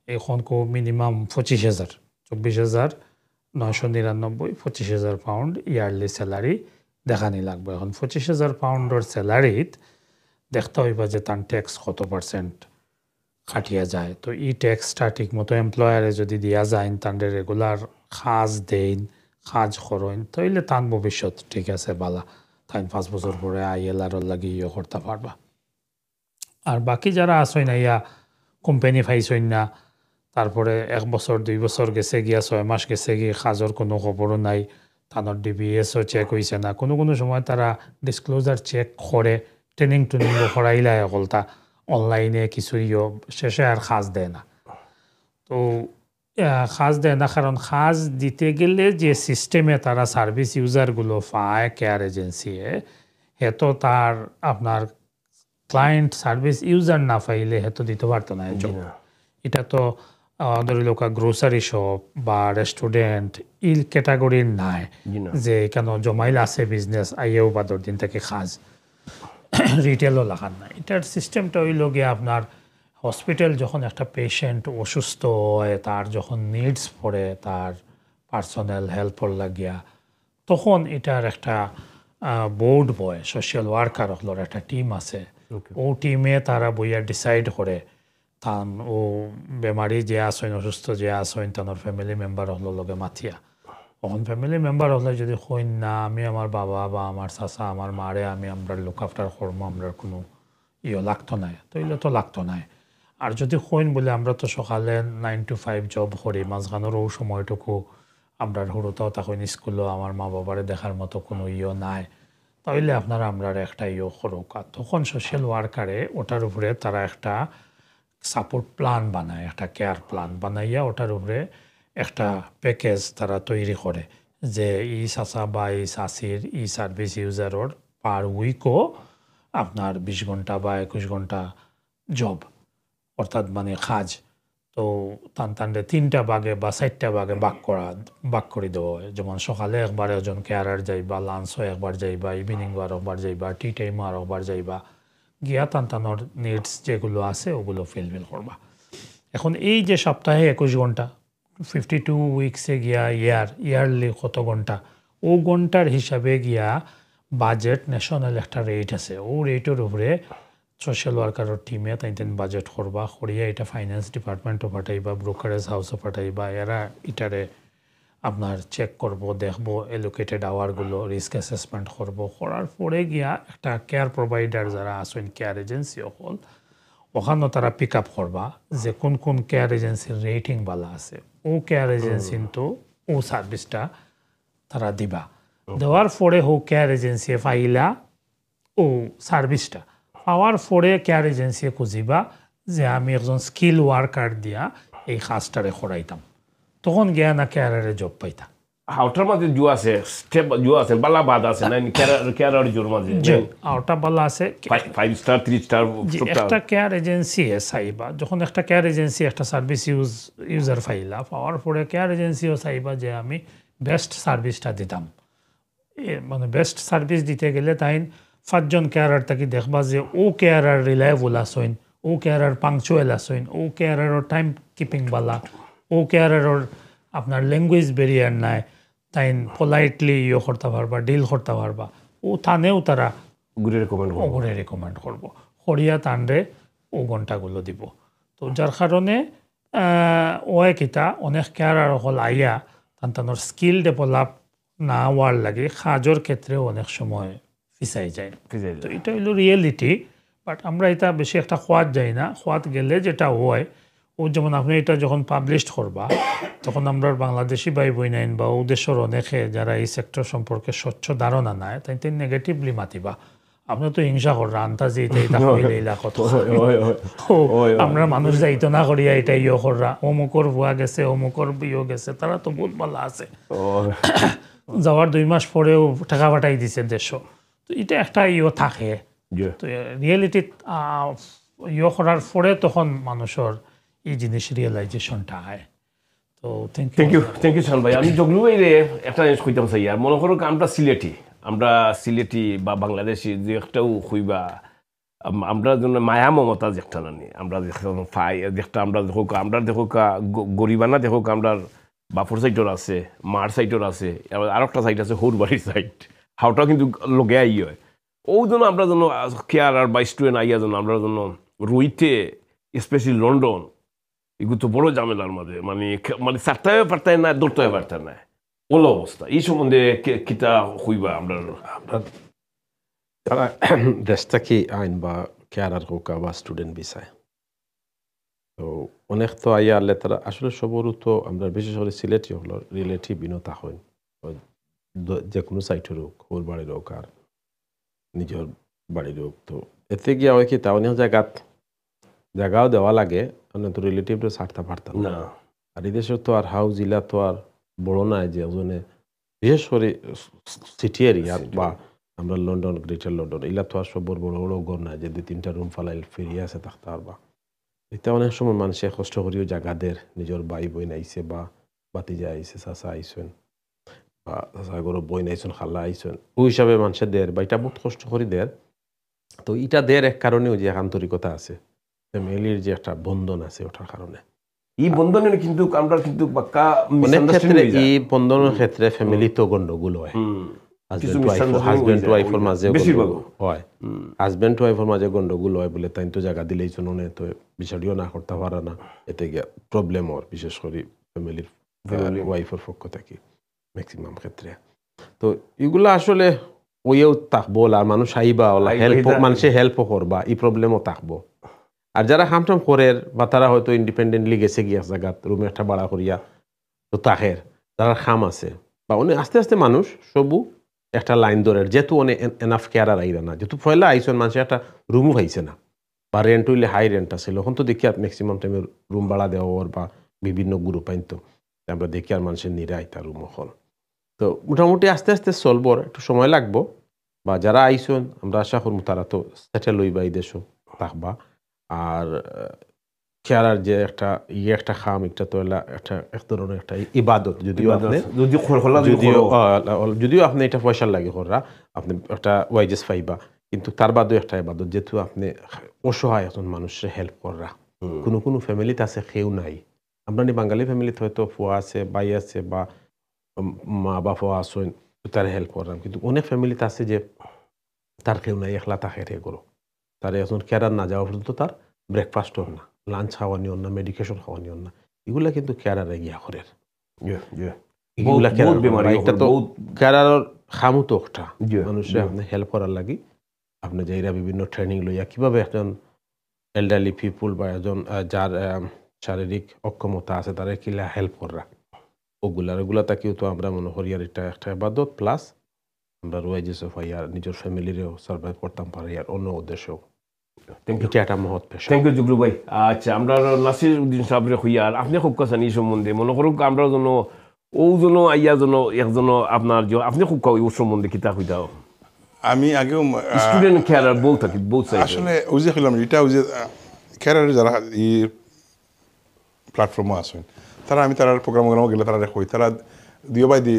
এখন কো মিনিমাম 25,000, 24,999, 25,000 পাউন্ড ইয়ারলি স্যালারি দেখানি লাগবে। এখন 25,000 পাউন্ডের স্যালারিত দেখতে হইবা যে তার ট্যাক্স কত পার্সেন্ট কাটিয়া যায়। তো এই ট্যাক্সটা ঠিক মতো এমপ্লয়ারে যদি দিয়া যায়, তাদের রেগুলার কাজ দেন, কাজ করেন, তাইলে তার ভবিষ্যৎ ঠিক আছে বালা, তাই 5 বছর পরে ILR লাগি ইয়ে করতে পারবা। আর বাকি যারা আসই না ইয়া কোম্পানি ফাইসইন না, তারপরে 1 বছর 2 বছর গেছে গিয়া, 6 মাস গেছে গিয়ে কাজের কোনো খবরও নাই, তাদের DBSও চেক হয়েছে না, কোনো কোনো সময় তারা ডিসক্লোজার চেক করে, ট্রেনিং করাইলাই অকলতা অনলাইনে কিছু শেষে আর কাজ দেয় না। তো কাজ দেয় না, কারণ কাজ দিতে গেলে যে সিস্টেমে তারা সার্ভিস ইউজারগুলো পায় কেয়ার এজেন্সিয়ে, হেতো তার আপনার ক্লায়েন্ট সার্ভিস ইউজার না পাইলে হেতো দিতে পারতো না। এটা তো ধরি লোক গ্রোসারি শপ বা রেস্টুরেন্ট এই ক্যাটাগরির নাই, যে কেন জমাইল আছে বিজনেস আইয়েও বাদর দিন থেকে কাজ রিটেলও লাগান না। এটার সিস্টেমটা হইল গিয়ে আপনার হসপিটাল যখন একটা পেশেন্ট অসুস্থ হয়, তার যখন নিডস পড়ে তার পার্সোনাল হেল্পর লাগিয়া, তখন এটার একটা বোর্ড বয়, সোশ্যাল ওয়ার্কার হলোর একটা টিম আছে, ও টিমে তারা বইয়া ডিসাইড করে তান ও বেমারি যে আসেন, অসুস্থ যে আসেন, তানোর ফ্যামিলি মেম্বার হলো লগে মাথিয়া। তখন ফ্যামিলি মেম্বার হলে যদি কইন না আমি আমার বাবা বা আমার চাচা আমার মারে আমরা লুক আফটার করবো, আমরা কোনো লাগতো নাই, তৈলে তো লাগতো নাই। আর যদি কইন বলে আমরা তো সকালে 9 to 5 জব করি, মাঝখানেরও সময়টুকু আমরা হুড়োতাও তখন স্কুলও আমার মা বাবারে দেখার মতো কোনো নাই, তাইলে আপনারা আমরা একটা করুক। আর তখন সোশ্যাল ওয়ার্কারে ওটার উপরে তারা একটা সাপোর্ট প্ল্যান বানায়, একটা কেয়ার প্ল্যান বানাইয়া ওটার উপরে একটা প্যাকেজ তারা তৈরি করে, যে ই চাচা বা এই চাষির ই সার্ভিস ইউজারর পার উইকও আপনার 20 ঘন্টা বা 21 ঘন্টা জব, অর্থাৎ মানে কাজ। তো টানটানরে 3টা ভাগে বা 4টা ভাগে ভাগ করে দেওয়া হয়। যেমন সকালে একবার একজন কেয়ারার যাইবা, লাঞ্চও একবার যাইবা, ইভিনিংও আর একবার যাইবা, টি টাইমও আর একবার যাইবা, গিয়া টানটানোর নিডস যেগুলো আছে ওগুলো ফিলফিল করবা। এখন এই যে সপ্তাহে 21 ঘন্টা, 52 উইকসে গিয়া ইয়ারলি কত ঘন্টা, ও ঘন্টার হিসাবে গিয়া বাজেট ন্যাশনাল একটা রেট আছে, ও রেটের উপরে সোশ্যাল ওয়ার্কারের টিমে তাই বাজেট করবা, করিয়া এটা ফাইন্যান্স ডিপার্টমেন্টও পাঠাইবা, ব্রোকারেজ হাউসও পাঠাইবা, এরা এটারে আপনার চেক করব, দেখবো এলোকেটেড আওয়ারগুলো, রিস্ক অ্যাসেসমেন্ট করবো, করার পরে গিয়া একটা কেয়ার প্রোভাইডার যারা আসেন কেয়ার এজেন্সি হল, ওখানে তারা পিক আপ করবা যে কোন কোন কেয়ার এজেন্সির রেটিং বালা আছে, ও কেয়ার এজেন্সি তো ও সার্ভিসটা তারা দিবা। দেওয়ার পরে হো কেয়ার এজেন্সি পাইলা ও সার্ভিসটা পাওয়ার পরে কেয়ার এজেন্সি খুঁজিবা যে আমি একজন স্কিল ওয়ার্কার দিয়া এই কাজটারে করাইতাম, তখন গিয়া না কেয়ারারে জব পাইতাম। ওটার মাঝে জু আছে, স্টেপ জু আছে, বালা বাদ আছে না কেয়ার জোর মাঝে ওটা বালা আছে 5 স্টার 3 স্টার। একটা কেয়ার এজেন্সি চাইবা, যখন একটা কেয়ার এজেন্সি একটা সার্ভিস ইউজার পাইলা, পাওয়ার পরে কেয়ার এজেন্সিও চাইবা যে আমি বেস্ট সার্ভিসটা দিতাম। মানে বেস্ট সার্ভিস দিতে গেলে তাই 5 জন কেয়ারার তাকে দেখবা যে ও কেয়ারার রিলায়েবল আসইন, ও কেয়ারার পাংচুয়াল আসইন, ও কেয়ারার টাইম কিপিং বালা, ও কেয়ারার আপনার ল্যাঙ্গুয়েজ ব্যারিয়ার নাই, তাই পোলাইটলি ইয়ে করতে পারবা ডিল করতে পারবা ও থানেও তারা ওগুলো রেকমেন্ড করবো সরিয়া টানরে ও ঘন্টাগুলো দিব তো যার কারণে ও কিতা অনেক কেয়ার হল আইয়া তার স্কিল ডেভেলপ না হওয়ার লাগে কাজের ক্ষেত্রেও অনেক সময় ফিসাই যায় তো এটা হলো রিয়েলিটি বাট আমরা এটা বেশি একটা খোয়াত যাই না খোয়াত গেলে যেটা হয় ও যেমন আপনি এটা যখন পাবলিশ করবা তখন আমরা বাংলাদেশি ভাই বই নাইন বা ও দেশের অনেকে যারা এই সেক্টর সম্পর্কে স্বচ্ছ ধারণা নাই তাই নেগেটিভলি মাতিবা আপনি তো হিংসা করা আন্তাজি এটা কথা আমরা মানুষ যাইতো না করিয়া এটা ইয়ে করা অমুকর ভুয়া গেছে অমুকর ইয়ে গেছে তারা তো বহুত ভালো আছে যাওয়ার 2 মাস পরেও টাকা পাঠাই দিছে দেশ তো এটা একটা ইয়ে থাকে তো রিয়েলিটি ইয়ে করার পরে তখন মানুষের এই জিনিস রিয়েলাইজেশনটা হয় তো থ্যাংক ইউ শান ভাই আমি জগলু ভাই একটা জিনিস কইতাম চাই আর মনে করো আমরা সিলেটি বা বাংলাদেশি যে একটাও হইবা আমরা জন্য মায়া মমতা যে একটা নানি আমরা দেখটা আমরা দেখো গরিবানা দেখো আমরা বাপুর সাইডর আছে মার সাইডর আছে আর একটা সাইড আছে হৌরবাড়ির সাইড হাওটাও কিন্তু লগে আই হয় ও জন্য আমরা জন্য কেয়ার আর বা স্টুডেন্ট আইয়া জন্য আমরা জন্য রইতে স্পেশালি লন্ডন এগুলো তো বড় ঝামেলার মাঝে মানে চারটায় পারতাই না দৌড়তে পারতাই না ওলো অবস্থা এই সম্বন্ধে কিতা হইবা আমরা তারা দেশটা কি আইন বা কেয়ারার হোকা বা স্টুডেন্ট বিষয় তো অনেক তো আইয়া আলে তারা আসলে সবরও তো আমরা বিশেষ করে সিলেটি হলো রিলেটিভ বিনতা হইন যে কোনো সাইটের হোক ওর বাড়ির হোক আর নিজের বাড়ির হোক তো এতে গিয়া হয় কি তা অনেক জায়গাও দেওয়া লাগে অনেক তো রিলেটিভটা ছাড়তে পারতাম না আর এই দেশের তো আর হাউস জিলা তো আর বড় নাই যে ওজনে বিশেষ করে সিটি এরিয়া বা আমরা লন্ডন গ্রেটার লন্ডন এগুলা তো আর সব বড় বড় ঘর নাই যে 2-3টা রুম ফালাই ফিরিয়ে আছে থাকতে পারবা এটা অনেক সময় মানুষে কষ্ট করিও জায়গাদের নিজের ভাই বোন আইসে বা বাতিজা আইসে চাচা আইসেন বা চাচাগর বই আইসেন খালা আইসেন ওই হিসাবে মানুষের দের বা এটা বহুত কষ্ট করি দের তো এটা দের এক কারণেও যে আন্তরিকতা আছে ফ্যামিলির যে একটা বন্ধন আছে ওটার কারণে এই বন্ধনের কিন্তু আমরা কিন্তু বাক্কা অনেক ক্ষেত্রে এই বন্ধনের ক্ষেত্রে ফ্যামিলি তো গন্ডগোল হয় হাজবেন্ড ওয়াইফের মাঝে হয় হাজবেন্ড ওয়াইফের মাঝে গন্ডগোল হয় বলে তাই তো জায়গা দিলেই চলনে তো বিষয়টিও না করতে পারে না এতে গিয়ে প্রবলেম হয় বিশেষ করে ফ্যামিলির ওয়াইফের পক্ষ থেকে ম্যাক্সিমাম ক্ষেত্রে তো এগুলো আসলে ওইও থাকবো আর মানুষ আইবা ওলা হেল্প মানুষে হেল্প করবা এই প্রবলেমও থাকবো আর যারা হামটাম করের বা তারা হয়তো ইন্ডিপেন্ডেন্টলি গেছে গিয়া জায়গা রুমে একটা ভাড়া করিয়া তো তাহের যারা খাম আছে বা অনেক আস্তে আস্তে মানুষ সবু একটা লাইন ধরে যেহেতু অনেক এনাফ কেয়ার আইরা না যেহেতু পয়লা আইসন মানুষের একটা রুমও পাইছে না বা রেন্ট হইলে হাই রেন্ট আছে এখন তো দেখি আর ম্যাক্সিমাম টাইমে রুম ভাড়া দেওয়ার বা বিভিন্ন গ্রুপ আইন তো আমরা দেখি আর মানুষের নিরাই তার রুম এখন তো মোটামুটি আস্তে আস্তে চলবো একটু সময় লাগবো বা যারা আইসন আমরা আশা করবো তারা তো সেটেল হইবা এই দেশও থাকবা আর কেয়ারার যে একটা খাম একটা তো একটা এক ধরনের একটা ইবাদত যদিও আপনি এটা পয়সার লাগে করা আপনি একটা ওয়াইজেস পাইবা কিন্তু তার বাদেও একটা ইবাদত যেহেতু আপনি অসহায় একজন মানুষের হেল্প করা কোনো ফ্যামিলিতে আছে কেউ নাই আমরা বাঙালি ফ্যামিলিতে হয়তো ফুয়া আছে বাই আছে বা মা বাবা আসেন তার হেল্প করাম কিন্তু অনেক ফ্যামিলিতে আছে যে তার কেউ নাই একলা তাকে রে করো তার এখন কেয়ারার না যাওয়া পর্যন্ত তার ব্রেকফাস্টও না লাঞ্চ খাওয়ানিও না মেডিকেশন খাওয়ানিও না এগুলা কিন্তু কেয়ারারে গিয়া করেন এগুলা কেয়ারার খামু তো একটা মানুষের আপনি হেল্প করার লাগি আপনি যাইরা বিভিন্ন ট্রেনিং লইয়া কিভাবে একজন এল্ডারলি পিপুল বা একজন যার শারীরিক অক্ষমতা আছে তারা কিলা হেল্প করা ওগুলা তাকেও তো আমরা মনে করি আর এটা একটা ইবাদত প্লাস আমরা ওয়াইজেস অফ আর নিজের ফ্যামিলিরেও সার্ভাইভ করতাম পারি আর অন্য উদ্দেশ্যও থ্যাংক ইউ জুগলু ভাই আচ্ছা আমরা নাসির উদ্দিন সাহেবের হইয়া আর আপনি খুব কথা এই সম্বন্ধে মনে করুক আমরা যেন ও যেন আইয়া যেন একজন আপনার আপনি খুব ওর সম্বন্ধে কিতা হইতাও আমি আগেও স্টুডেন্ট কেয়ারার বল থাকি বহুত আসলে ওই যে হইলাম এটা ওই যে কেয়ারার যারা এই প্ল্যাটফর্মে আসেন তারা আমি তারা প্রোগ্রাম গেলে তারা কই তারা দিও বাই দি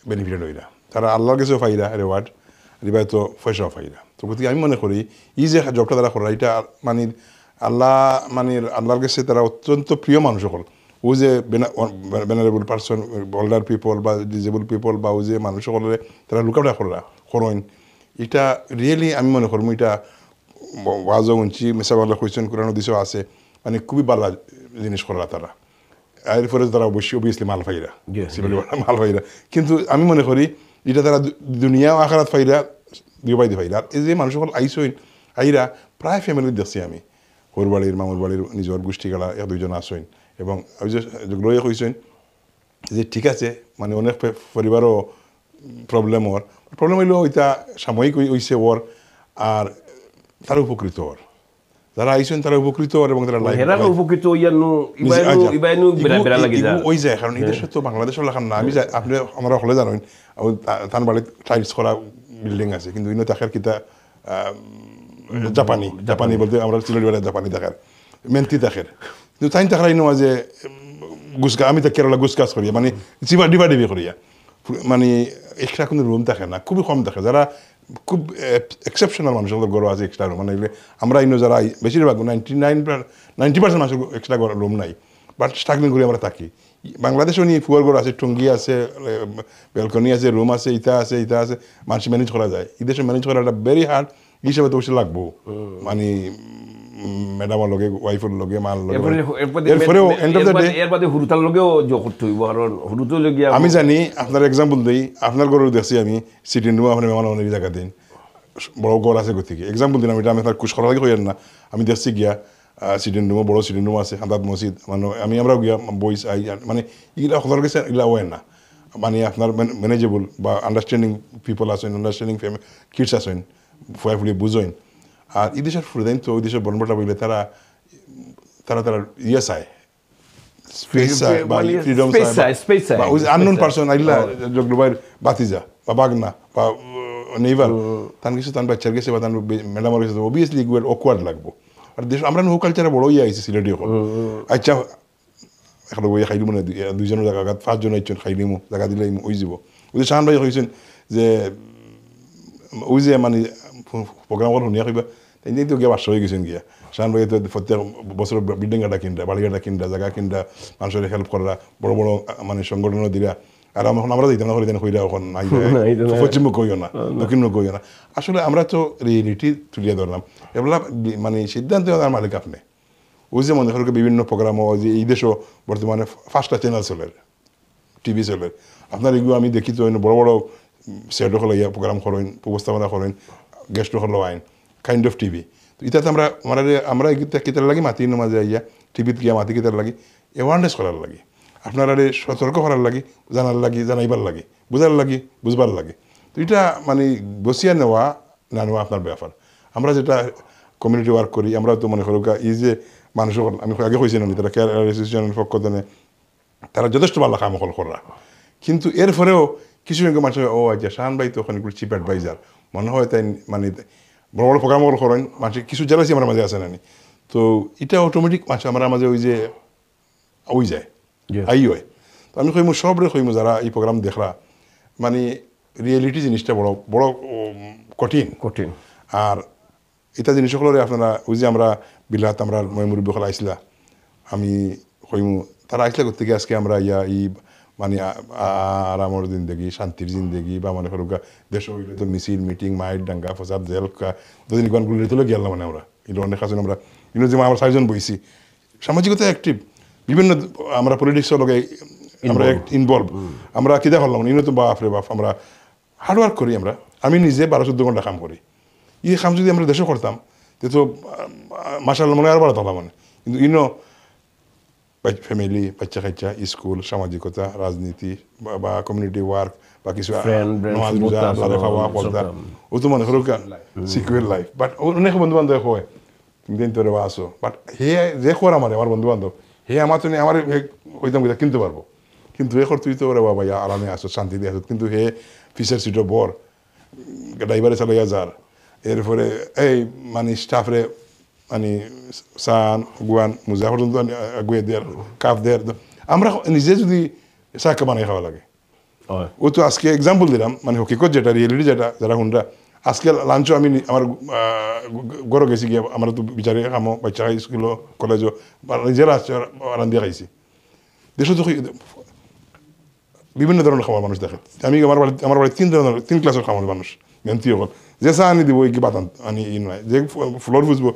বেনিফিটেড হইরা তারা আল্লাহর কাছেও ফাইরা রেওয়ার্ড রিবাই তো পয়সাও ফাইরা তো গতিকে আমি মনে করি এই যে জবটা তারা করা এটা মানে আল্লাহর কাছে তারা অত্যন্ত প্রিয় মানুষ সকল ও যে ভেনারেবল পার্সন ওল্ডার পিপল বা ডিজেবল পিপল বা ও যে মানুষ সকলে তারা লুকাটা করেন এটা রিয়েলি আমি মনে করবো এটা ওয়াজও উঞ্চি মেসাবাল্লা কোয়েশ্চেন কোরআন দিশও আছে মানে খুবই ভালো জিনিস করা তারা এরপরে তারা অবশ্যই অবভিয়াসলি মাল ফাইরা মাল ফাইরা কিন্তু আমি মনে করি এটা তারা দুনিয়া আখারাত ফাইরা দুবাই দি ফাইরা এই যে মানুষ সকল আইসইন আইরা প্রায় ফ্যামিলি দেখছি আমি হোর বাড়ির মামুর বাড়ির নিজের গোষ্ঠীগালা এক দুইজন আসইন এবং ওই যে লইয়া কইসইন যে ঠিক আছে মানে অনেক পরিবারও প্রবলেম হইলেও ওইটা সাময়িক হইছে ওর আর তারা উপকৃত ওর যারা আইসেন তারা উপকৃত এবং তারা উপকৃত ওই যায় কারণ এই দেশে তো বাংলাদেশের লেখান না আমি আপনি আমরা হলে জানেন তার বাড়িতে টাইলস করা বিল্ডিং আছে কিন্তু ইনো তাকের কিতা জাপানি বলতে আমরা সিলেটি বেড়া জাপানি দেখার মেন্তি তাকের কিন্তু তাই তাকার ইনো যে গুসকা আমি তো কেরালা গুসকাস করিয়া মানে ডিভাইডি করিয়া মানে এক্সট্রা কোনো রুম থাকে না খুবই কম থাকে যারা খুব এক্সেপশনাল মানুষের গড় আছে এক্সট্রা রুম মানে আমরা ইনো যারা বেশিরভাগ 90% মানুষের এক্সট্রা রুম নাই বাট স্ট্রাগলিং করে আমরা থাকি বাংলাদেশও নিয়ে ফুয়ার গড় আছে টুঙ্গি আছে ব্যালকনি আছে রুম আছে ইটা আছে মানুষ ম্যানেজ করা যায় এই দেশে ম্যানেজ করাটা ভেরি হার্ড হিসেবে তো অবশ্যই লাগবো মানে ম্যাডামের লগে ওয়াইফের লগে মার লগে এরপরেও এন্ড অফ দ্য ডে এর বাদে হুরুতার লগেও যোগ করতে হইব কারণ হুরুতো লগিয়া আমি জানি আপনার এক্সাম্পল দেই আপনার ঘরেও দেখছি আমি সিটিং রুম আপনি মেহমান অনেক জায়গা দিন বড় ঘর আছে গতিকে এক্সাম্পল দিন আমি এটা আমি তার কুশ করা লাগে হইয়ার না আমি দেখছি গিয়া সিটিং রুমও বড় সিটিং রুম আছে হান্দাত মসজিদ মানে আমরাও গিয়া বইস আই মানে এগুলা সদর গেছে এগুলা ওয়েন না মানে আপনার ম্যানেজেবল বা আন্ডারস্ট্যান্ডিং পিপল আছেন আন্ডারস্ট্যান্ডিং কিডস আছেন ফুয়া ফুলি বুঝেন আর এই দেশের ফুরদেন তো ওই দেশের বনবটা বইলে তারা ইয়ে চায় স্পেস চায় বা ফ্রিডম চায় বা ওই আননোন পার্সন আইলা জগলুবাইর বাতিজা বা বাগনা বা নেইবার তান কিছু তান বাচ্চার গেছে বা তান ম্যাডামের গেছে অবভিয়াসলি গুয়ার অকওয়ার্ড লাগবো আর দেশ আমরা নৌ কালচারে বড় ইয়ে আইছি সিলেটি এখন আচ্ছা এখন বই খাইলিমো না দুইজনের জায়গা 5 জন আইছেন খাইলিমো জায়গা দিলে ওই যাব ওই যে শাহান ভাই কইছেন যে ওই যে মানে প্রোগ্রাম শুনিয়া কইবা তাই তো গিয়া বাসা হয়ে গেছেন গিয়া শাহান ভাই তো প্রত্যেক বছর বিল্ডিং গাটা কিনটা বাড়িঘাটা কিনটা জায়গা কিনটা মানুষের হেল্প করা বড় বড় মানে সংগঠনও দিলা আর আমরা দিতাম না করে দেন কইরা এখন পশ্চিমবঙ্গ কইও না দক্ষিণবঙ্গ কইও না আসলে আমরা তো রিয়েলিটি তুলিয়া ধরলাম এগুলা মানে সিদ্ধান্ত আমার মালিক আপনি ওই যে মনে করেন বিভিন্ন প্রোগ্রামও যে এই দেশও বর্তমানে 5টা চ্যানেল চলে টিভি চলে আপনার এগুলো আমি দেখি তো বড় বড় সেট হলো ইয়া প্রোগ্রাম করেন উপস্থাপনা করেন গেস্ট হলো আইন কাইন্ড অফ টিভি তো এটাতে আমরা কিতার লাগি মাতি মাঝে ইয়া টিভিতে গিয়া মাতি কিতার লাগি অ্যাওয়ারনেস করার লাগি আপনারা সতর্ক করার লাগি জানার লাগি জানাইবার লাগি বুঝার লাগি বুঝবার লাগে তো এটা মানে বসিয়া নেওয়া না নেওয়া আপনার ব্যাপার আমরা যেটা কমিউনিটি ওয়ার্ক করি আমরা তো মনে করো এই যে মানুষ আমি আগে কইছি না তারা কেয়ার অ্যাসোসিয়েশনের পক্ষ থেকে তারা যথেষ্ট ভালো কাম করা কিন্তু এরপরেও কিছু মানুষ ও আচ্ছা শাহান ভাই তো ওখানে চিপ অ্যাডভাইজার মনে হয় তাই মানে বড় বড় প্রোগ্রামগুলো করেন মানুষ কিছু জেলাসি আমার মাঝে আছে নানি তো এটা অটোমেটিক মানুষ আমার মাঝে ওই যে ওই যায় আই হয় তো আমি কইমু সবরে কইমু যারা এই প্রোগ্রাম দেখলা মানে রিয়েলিটি জিনিসটা বড় বড় কঠিন আর এটা জিনিস সকলের আপনারা ওই যে আমরা বিলাত আমরা মুরব্বী সকল আইসলা আমি কইমু তারা আইসলা করতে গিয়ে আজকে আমরা ই মানে আরামর জিন্দগি শান্তির জিন্দগি বা মনে করো দেশ হইলে তো মিছিল মিটিং মাইট ডাঙ্গা ফসাদ জেল দুদিন গানগুলো তো গেলাম মানে আমরা এগুলো অনেক আছে আমরা এগুলো যে আমরা 6জন বইছি সামাজিকতা অ্যাক্টিভ বিভিন্ন আমরা পলিটিক্সের লগে আমরা ইনভলভ আমরা কিতা করলাম ইনো তো বাপরে বাপ আমরা হার্ডওয়ার্ক করি আমি নিজে 12-14 ঘন্টা কাম করি এই কাম যদি আমরা দেশে করতাম তো মাশাআল্লাহ মনে আর ভালো থাকলাম মানে কিন্তু ইনো ফ্যামিলি বাচ্চা কাচ্চা স্কুল সামাজিকতা রাজনীতি বা কমিউনিটি ওয়ার্ক বা কিছু ও তো মনে করো সিকিউর লাইফ বাট অনেক বন্ধু বান্ধব হয় দিন তোরে আসো বাট হে যে খোর আমার বন্ধু বান্ধব হে আমার তো আমার হইতাম কিনতে পারবো কিন্তু এ তুই তো ওরে বাবা আরামে আসো শান্তি দিয়ে আসো কিন্তু হে ফিসার সিটও বর ড্রাইভারে চালাইয়া যার এরপরে এই মানে স্টাফরে মানে সান গুয়ান মুজা পর্যন্ত আগুয়ে দেয়ার কাপ দেয়ার আমরা নিজে যদি চাকা বানাই খাওয়া লাগে ও তো আজকে এক্সাম্পল দিলাম মানে হকিকত যেটা রিয়েলিটি যেটা যারা হুন্ডা আজকে লাঞ্চও আমি আমার ঘরে গেছি গিয়ে আমরা তো বিচারে খামো বাচ্চা স্কুলও কলেজও নিজেরা আসছে রান্ধিয়ে খাইছি দেশে তো বিভিন্ন ধরনের খাবার মানুষ দেখে। আমি আমার বাড়ি 3 ক্লাসের খাবার মানুষ মেহনতি হল, যে চা আনি দিব কি বাতান আনি ই নয়, যে ফ্লোর বুঝবো,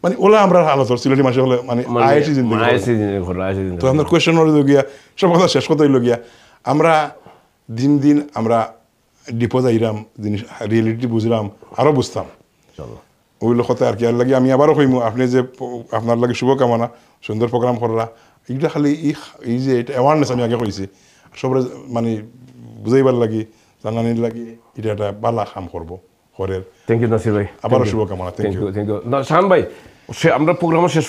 মানে ওলা আমরা হালত সিলেটি মাসে হলে মানে আয়েসি জিন্দগি। তো আপনার কোয়েশ্চেন হলো গিয়া সব কথা শেষ কথা হইল গিয়া আমরা দিন দিন আমরা ডিপোজ আইরাম জিনিস রিয়েলিটি বুঝলাম আরও বুঝতাম ওইগুলো কথা আর কি। আর লাগে আমি আবারও কইমু আপনি যে আপনার লাগে শুভকামনা, সুন্দর প্রোগ্রাম করলা, এইটা খালি এই যে এটা অ্যাওয়ারনেস আমি আগে কইছি সবরে মানে বুঝাইবার লাগি জানানির লাগি এটা একটা বালা কাম করবো ঘরের। থ্যাংক ইউ নাসির ভাই, আবারও শুভকামনা। Thank you thank you. Shahan ভাই, আমরা প্রোগ্রামের শেষ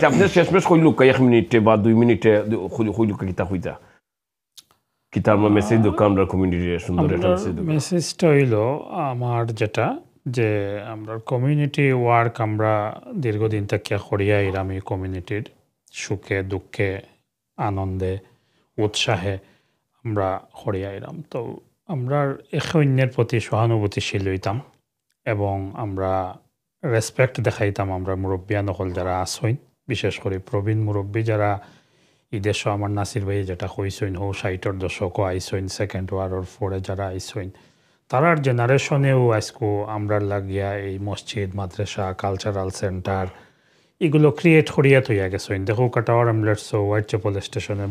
আপনি শেষ মেশ কইলুক 1 মিনিটে বা 2 মিনিটে কইলুক কিতা হইতা কিতা আমরা মেসেজ দোক আমরা কমিউনিটি সুন্দর একটা মেসেজ দোক। মেসেজটা হইলো আমার যেটা যে আমরা কমিউনিটি ওয়ার্ক আমরা দীর্ঘদিন থেকে করিয়া এরাম এই কমিউনিটির সুখে দুঃখে আনন্দে উৎসাহে আমরা করিয়া এরাম। তো আমরা একে অন্যের প্রতি সহানুভূতিশীল হইতাম এবং আমরা রেসপেক্ট দেখাইতাম আমরা মুরব্বিয়ান নকল যারা আসইন, বিশেষ করে প্রবীণ মুরব্বী যারা ইদেশ আমার নাসির ভাই যেটা কইসইন হো 60-এর দশকও আইসইন, সেকেন্ড ওয়ারের পরে যারা আইসইন তারার জেনারেশনেও আজকো আমরা লাগিয়া এই মসজিদ মাদ্রাসা কালচারাল সেন্টার এগুলো ক্রিয়েট করিয়া তৈয়া গেছেন। দেখো কাটাওয়ার আমলেটস হোয়াইট চ্যাপেল স্টেশনে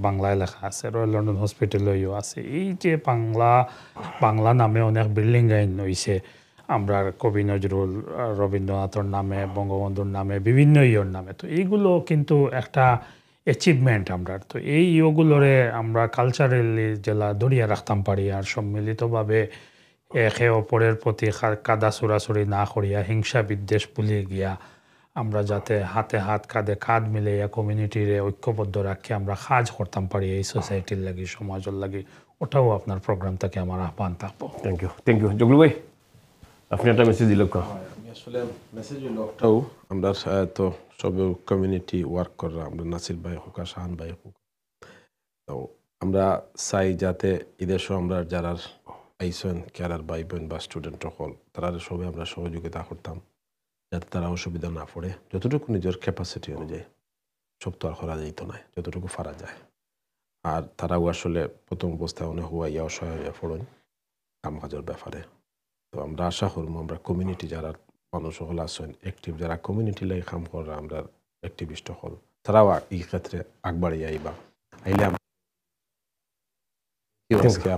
বাংলায় লেখা আছে, রয়্যাল লন্ডন হসপিটালেও আছে। এই যে বাংলা নামে অনেক বিল্ডিং আইন হইছে, আমরা কবি নজরুল রবীন্দ্রনাথের নামে, বঙ্গবন্ধুর নামে, বিভিন্ন ইয়ের নামে। তো এইগুলো কিন্তু একটা অ্যাচিভমেন্ট আমরা। তো এই ইয়েগুলোরে আমরা কালচারালি জেলা ধরিয়া রাখতাম পারি আর সম্মিলিতভাবে একে অপরের প্রতি কাদা চুরাচুরি না করিয়া হিংসা বিদ্বেষ ভুলে গিয়া আমরা যাতে হাতে হাত কাঁধে কাঁধ মিলাইয়া কমিউনিটিরে ঐক্যবদ্ধ রাখি আমরা কাজ করতাম পারি এই সোসাইটির লাগি সমাজের লাগি, ওটাও আপনার প্রোগ্রাম থেকে আমার আহ্বান থাকবো। থ্যাংক ইউ জগলু ভাই, আপনি একটা মেসেজ দিল। আমি আসলে মেসেজ লোকটাও আমরা তো সব কমিউনিটি ওয়ার্ক করা আমরা নাসির ভাই হোক আর শাহান ভাই হোক, তো আমরা চাই যাতে এদেশও আমরা যারা আইসেন ক্যারার ভাই বোন বা স্টুডেন্ট হল তারা সবাই আমরা সহযোগিতা করতাম যাতে তারা অসুবিধা না পড়ে, যতটুকু নিজের ক্যাপাসিটি অনুযায়ী। সব তো আর করা যাইত না, যতটুকু পারা যায়। আর তারাও আসলে প্রথম অবস্থায় অনেক হইয়া অসহায় হইয়া পড়েন কাম কাজের ব্যাপারে। তো আমরা আশা করবো আমরা কমিউনিটি যারা মানুষ হল আসেন অ্যাক্টিভ, যারা কমিউনিটি লাগে কাম করা আমরা অ্যাক্টিভিস্ট হল, তারাও এই ক্ষেত্রে আগবাড়ি আইবা আইলে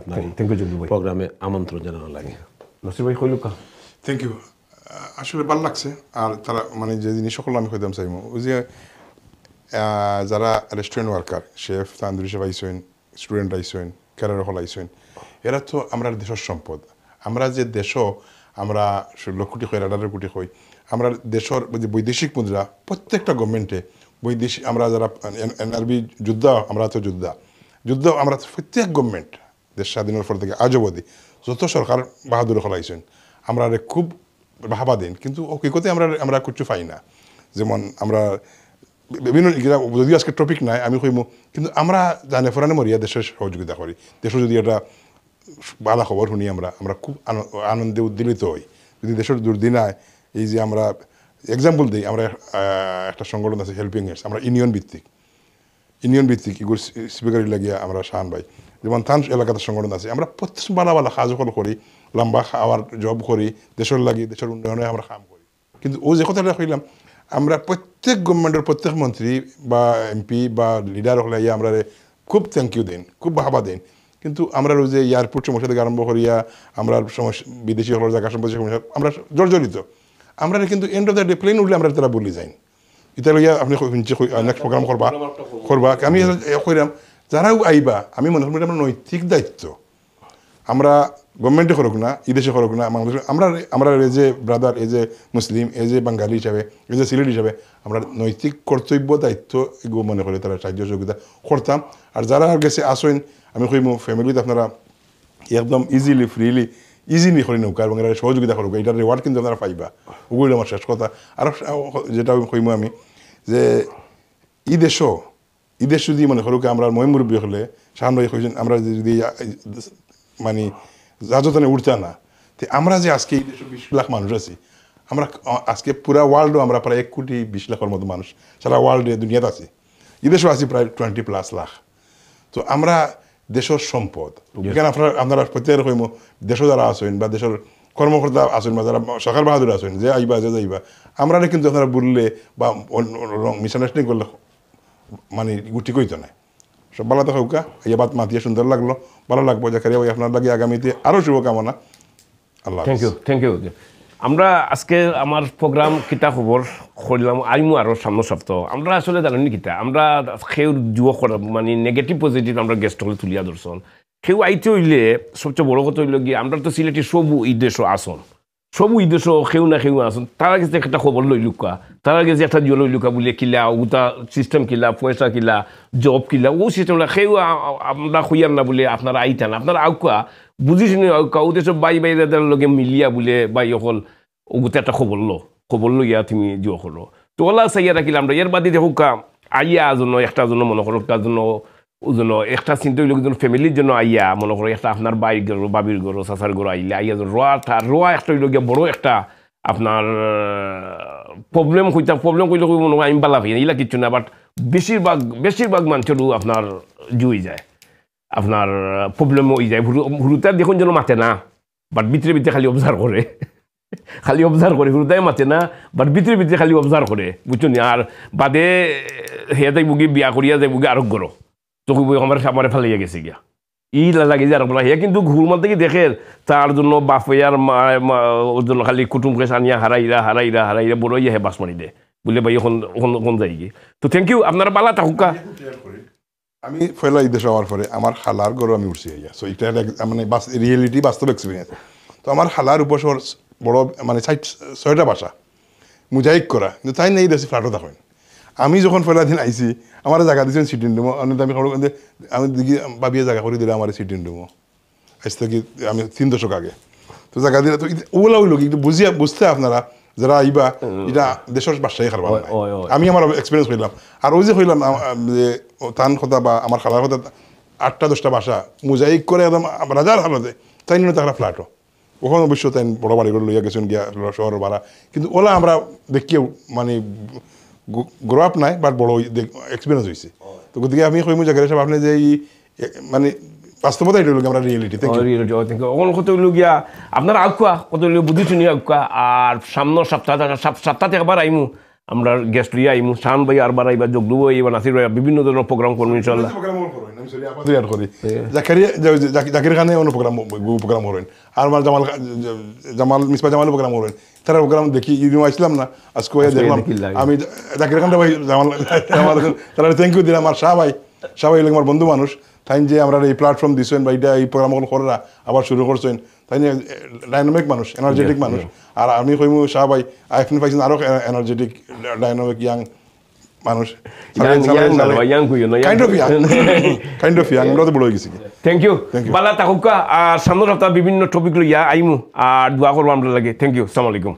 আপনার প্রোগ্রামে আমন্ত্রণ জানানো লাগে। নসির ভাই কইলুকা থ্যাংক ইউ। আসলে ভালো লাগছে। আর তারা মানে যে জিনিস সকল আমি কইতাম চাইমো ওই যে যারা restaurant worker, chef tandoori chef আইসেন, স্টুডেন্ট আইসেন, ক্যারার হল আইসেন, এরা তো আমরা দেশের সম্পদ। আমরা যে দেশও আমরা 16 কোটি হই 18 কোটি হই, আমরা দেশের যে বৈদেশিক মুদ্রা প্রত্যেকটা গভর্নমেন্টে বৈদেশিক আমরা যারা এনআরবি যোদ্ধা, আমরা তো যুদ্ধ আমরা প্রত্যেক গভর্নমেন্ট দেশ স্বাধীনের পর থেকে আজ অবধি যত সরকার বাহাদুর হলাইছেন আমরা খুব ভাবা দিন, কিন্তু হকিকতে আমরা কিছু পাই না। যেমন আমরা বিভিন্ন যদিও আজকে টপিক নাই আমি কইমু, কিন্তু আমরা জানে ফোরানে মরিয়া দেশের সহযোগিতা করি। দেশের যদি একটা ভালো খবর শুনি আমরা খুব আনন্দে উদ্দীলিত হই। যদি দেশের দুর্দিনায় এই যে আমরা এক্সাম্পল দিই, আমরা একটা সংগঠন আছে হেল্পিং হ্যান্ডস, আমরা ইউনিয়ন ভিত্তিক এগুলো স্পিকারি লাগিয়া আমরা শাহান ভাই যেমন থান এলাকাতে সংগঠন আছে, আমরা প্রত্যেক বালা কাজ করি, লম্বা খাওয়ার জব করি, দেশের লাগি দেশের উন্নয়নে আমরা কাম করি। কিন্তু ও যে কথাটা কইলাম, আমরা প্রত্যেক গভর্নমেন্টের প্রত্যেক মন্ত্রী বা এমপি বা লিডার হলে আমরা খুব থ্যাংক ইউ দেন, খুব বাহাবা দেন, কিন্তু আমরা ওই যে এয়ারপোর্ট সমস্যা থেকে আরম্ভ করিয়া আমরা সমস্যা বিদেশি হল জায়গা সম্পর্কে সমস্যা আমরা জর্জরিত। আমরা কিন্তু end of the day plane উঠলে আমরা তারা বলি যাই এটা লইয়া আপনি নেক্সট প্রোগ্রাম করবা আমি কইরাম যারাও আইবা, আমি মনে করি আমরা নৈতিক দায়িত্ব, আমরা গভর্নমেন্টে করুক না বিদেশে করুক না বাংলাদেশ, আমরা as a brother, as a Muslim, as a Bangali হিসাবে, এজ এ সিলেট হিসাবে আমরা নৈতিক কর্তব্য দায়িত্ব এগুলো মনে করে তারা সাহায্য সহযোগিতা করতাম। আর যারা গেছে আসেন আমি কইমু ফ্যামিলিতে আপনারা একদম ইজিলি করে নৌকা এবং এরা সহযোগিতা করুক, এটার রেওয়ার্ড কিন্তু আপনারা পাইবা। ওগুলো আমার শেষ কথা। আর যেটা কইমু আমি যে ই দেশ যদি মনে করুক আমরা মহিমুরব্বী হলে শাহান ভাই কইছেন আমরা যদি মানে রাজধানে উঠতে না, তো আমরা যে আজকে এই দেশে 20 লাখ মানুষ আছি, আমরা আজকে পুরা ওয়ার্ল্ডও আমরা প্রায় 1 কোটি 20 লাখের মতো মানুষ সারা ওয়ার্ল্ডে দুনিয়াতে আছি। এদেশও আছি প্রায় 20+ লাখ। তো আমরা দেশের সম্পদ এখানে আপনারা প্রত্যেকের কইম দেশও যারা আছেন বা দেশের কর্মকর্তা আছেন বা যারা সরকার বাহাদুর আছেন যে আইবা যে যাইবা আমরা কিন্তু আপনারা বললে বা মিসআন্ডারস্ট্যান্ডিং করলে মানে গুটি কইতো না। সব ভালো থাকা হোকা এই বাত মাতিয়ে সুন্দর লাগলো, ভালো লাগবো জাকারিয়া ভাই আপনার লাগে আগামীতে আরও শুভকামনা। আল্লাহ থ্যাংক ইউ। আমরা আজকে আমার প্রোগ্রাম কিতা খবর করলাম আইমু আরও সামনে সপ্তাহ। আমরা আসলে জানি কিতা আমরা সেও যুবক মানে নেগেটিভ পজিটিভ আমরা গেস্ট হলে তুলিয়া ধরছন। সেও আইতে হইলে সবচেয়ে বড় কথা হইল গিয়ে আমরা তো সিলেটি সবু এই দেশও আসন, সবু এই দেশও সেও না সেও আসন। তারা গেছে একটা খবর লইলুকা, তারা গেছে একটা জিও লইলুকা বলে কিলা ওটা সিস্টেম কিলা পয়সা কিলা জব কিলা ও সিস্টেমটা সেও আমরা খুঁয়ার না বলে আপনারা আইতেন আপনারা আউকা বুঝিস নি আউকা ওদের সব বাই বাইদের লগে মিলিয়া বলে বাই অকল ওগুতে একটা খবর লো ইয়া তুমি জিও করো তো ওলা চাইয়া রাখিলাম আমরা এর বাদে দেখো আইয়া জন্য একটা জন্য মনে করো তার জন্য ওজন একটা চিন্তা হইল কিন্তু ফ্যামিলির জন্য আইয়া মনে করো একটা আপনার বাইর গরো বাবির গরো চাচার গরো আইলে আইয়া রোয়া একটা হইল গিয়া বড় একটা আপনার প্রবলেম কইলে মনে হয় আমি বালা ভাই এইলা কিচ্ছু না। বাট বেশিরভাগ মানুষেরও আপনার জুই যায়, আপনার প্রবলেম হয়ে যায়। হুরুতে দেখুন যেন মাতে না, বাট ভিতরে খালি অবজার্ভ করে হুরুতাই মাতে না, বাট ভিতরে খালি অবজার্ভ করে বুঝছো নি। আর বাদে হে যাই বুগি বিয়া করিয়া যাই বুগি আরোগ্য করো তো আমার ফেলাইয়া গেছে গিয়া ই লাগে যে আর বলা হে কিন্তু ঘুর মারতে কি দেখে তার জন্য বাপয়ার ওর জন্য খালি কুটুমকে সানিয়া হারাইরা বড় ইয়ে বাস মারি দে বলে ভাই ওখান যাই গিয়ে। তো থ্যাংক ইউ আপনারা বালা থাকুকা। আমি ফেলা এই দেশে হওয়ার পরে আমার হালার গরু আমি উঠছি হইয়া। সো এটা মানে রিয়েলিটি বাস্তব এক্সপিরিয়েন্স। তো আমার হালার উপশহর বড় মানে 6টা বাসা মুজাহিক করা, কিন্তু তাই নেই দেশে ফ্ল্যাটও থাকেন। আমি যখন পয়লা দিন আইসি আমার জায়গা দিয়েছেন সিটিং রুমও, আমি দেখি ভাবিয়ে জায়গা করে দিলে আমার সিটিং রুমও আজ থেকে আমি 3 দশক আগে। তো জায়গা দিলে তো ওগুলা হইল একটু বুঝতে আপনারা যারা আইবা এটা দেশের বাসায় খাবার আমি আমার এক্সপিরিয়েন্স হইলাম। আর ওই যে হইলাম যে তান কথা বা আমার খালার কথা 8টা-10টা বাসা মুজাহিক করে একদম রাজার হালতে তাই নিয়ে তারা ফ্ল্যাটও ওখানে অবশ্য তাই বড় বাড়ি করে লইয়া গেছেন গিয়া শহর ভাড়া, কিন্তু ওলা আমরা দেখিও মানে গ্রো আপ নাই বাট বড় এক্সপিরিয়েন্স হয়েছে। তো গতিকে আমি কইমু জায়গায় সব আপনি যে মানে বাস্তবতা এটা আমরা রিয়েলিটি কত গিয়া আপনার আগুয়া কত বুদ্ধি শুনি আগুয়া। আর সামনের সপ্তাহে একবার আইমু আমরা গেস্ট লিয়ে আইমু শান ভাই আরবার আইবা যোগলু এইবার নাসির ভাই বিভিন্ন ধরনের প্রোগ্রাম করবো ইনশাল্লাহ। জাকির খানে অন্য প্রোগ্রাম করেন আর আমার মিসবা জামাল প্রোগ্রাম করেন তারা প্রোগ্রাম দেখি ইউনিও আসলাম না আজকে দেখলাম আমি জাকির খানটা ভাই জামাল তারা থ্যাংক ইউ দিলাম। আমার শাহ ভাই আমার বন্ধু মানুষ তাই যে আমরা এই প্ল্যাটফর্ম দিচ্ছেন বা এটা এই প্রোগ্রামগুলো করা আবার শুরু করছেন তাই ডাইনামিক মানুষ এনার্জেটিক মানুষ। আর আমি কইমু শাহ ভাই এখন পাইছেন আরো এনার্জেটিক ডাইনামিক ইয়াং মানুষ কাইন্ড অফ ইয়াং আমরা তো বড় হয়ে গেছি। থ্যাংক ইউ বালা তাকুকা। আর সামনের সপ্তাহ বিভিন্ন টপিক লইয়া আইমু আর দোয়া করবো আমরা লাগে। থ্যাংক ইউ, আসসালামু আলাইকুম।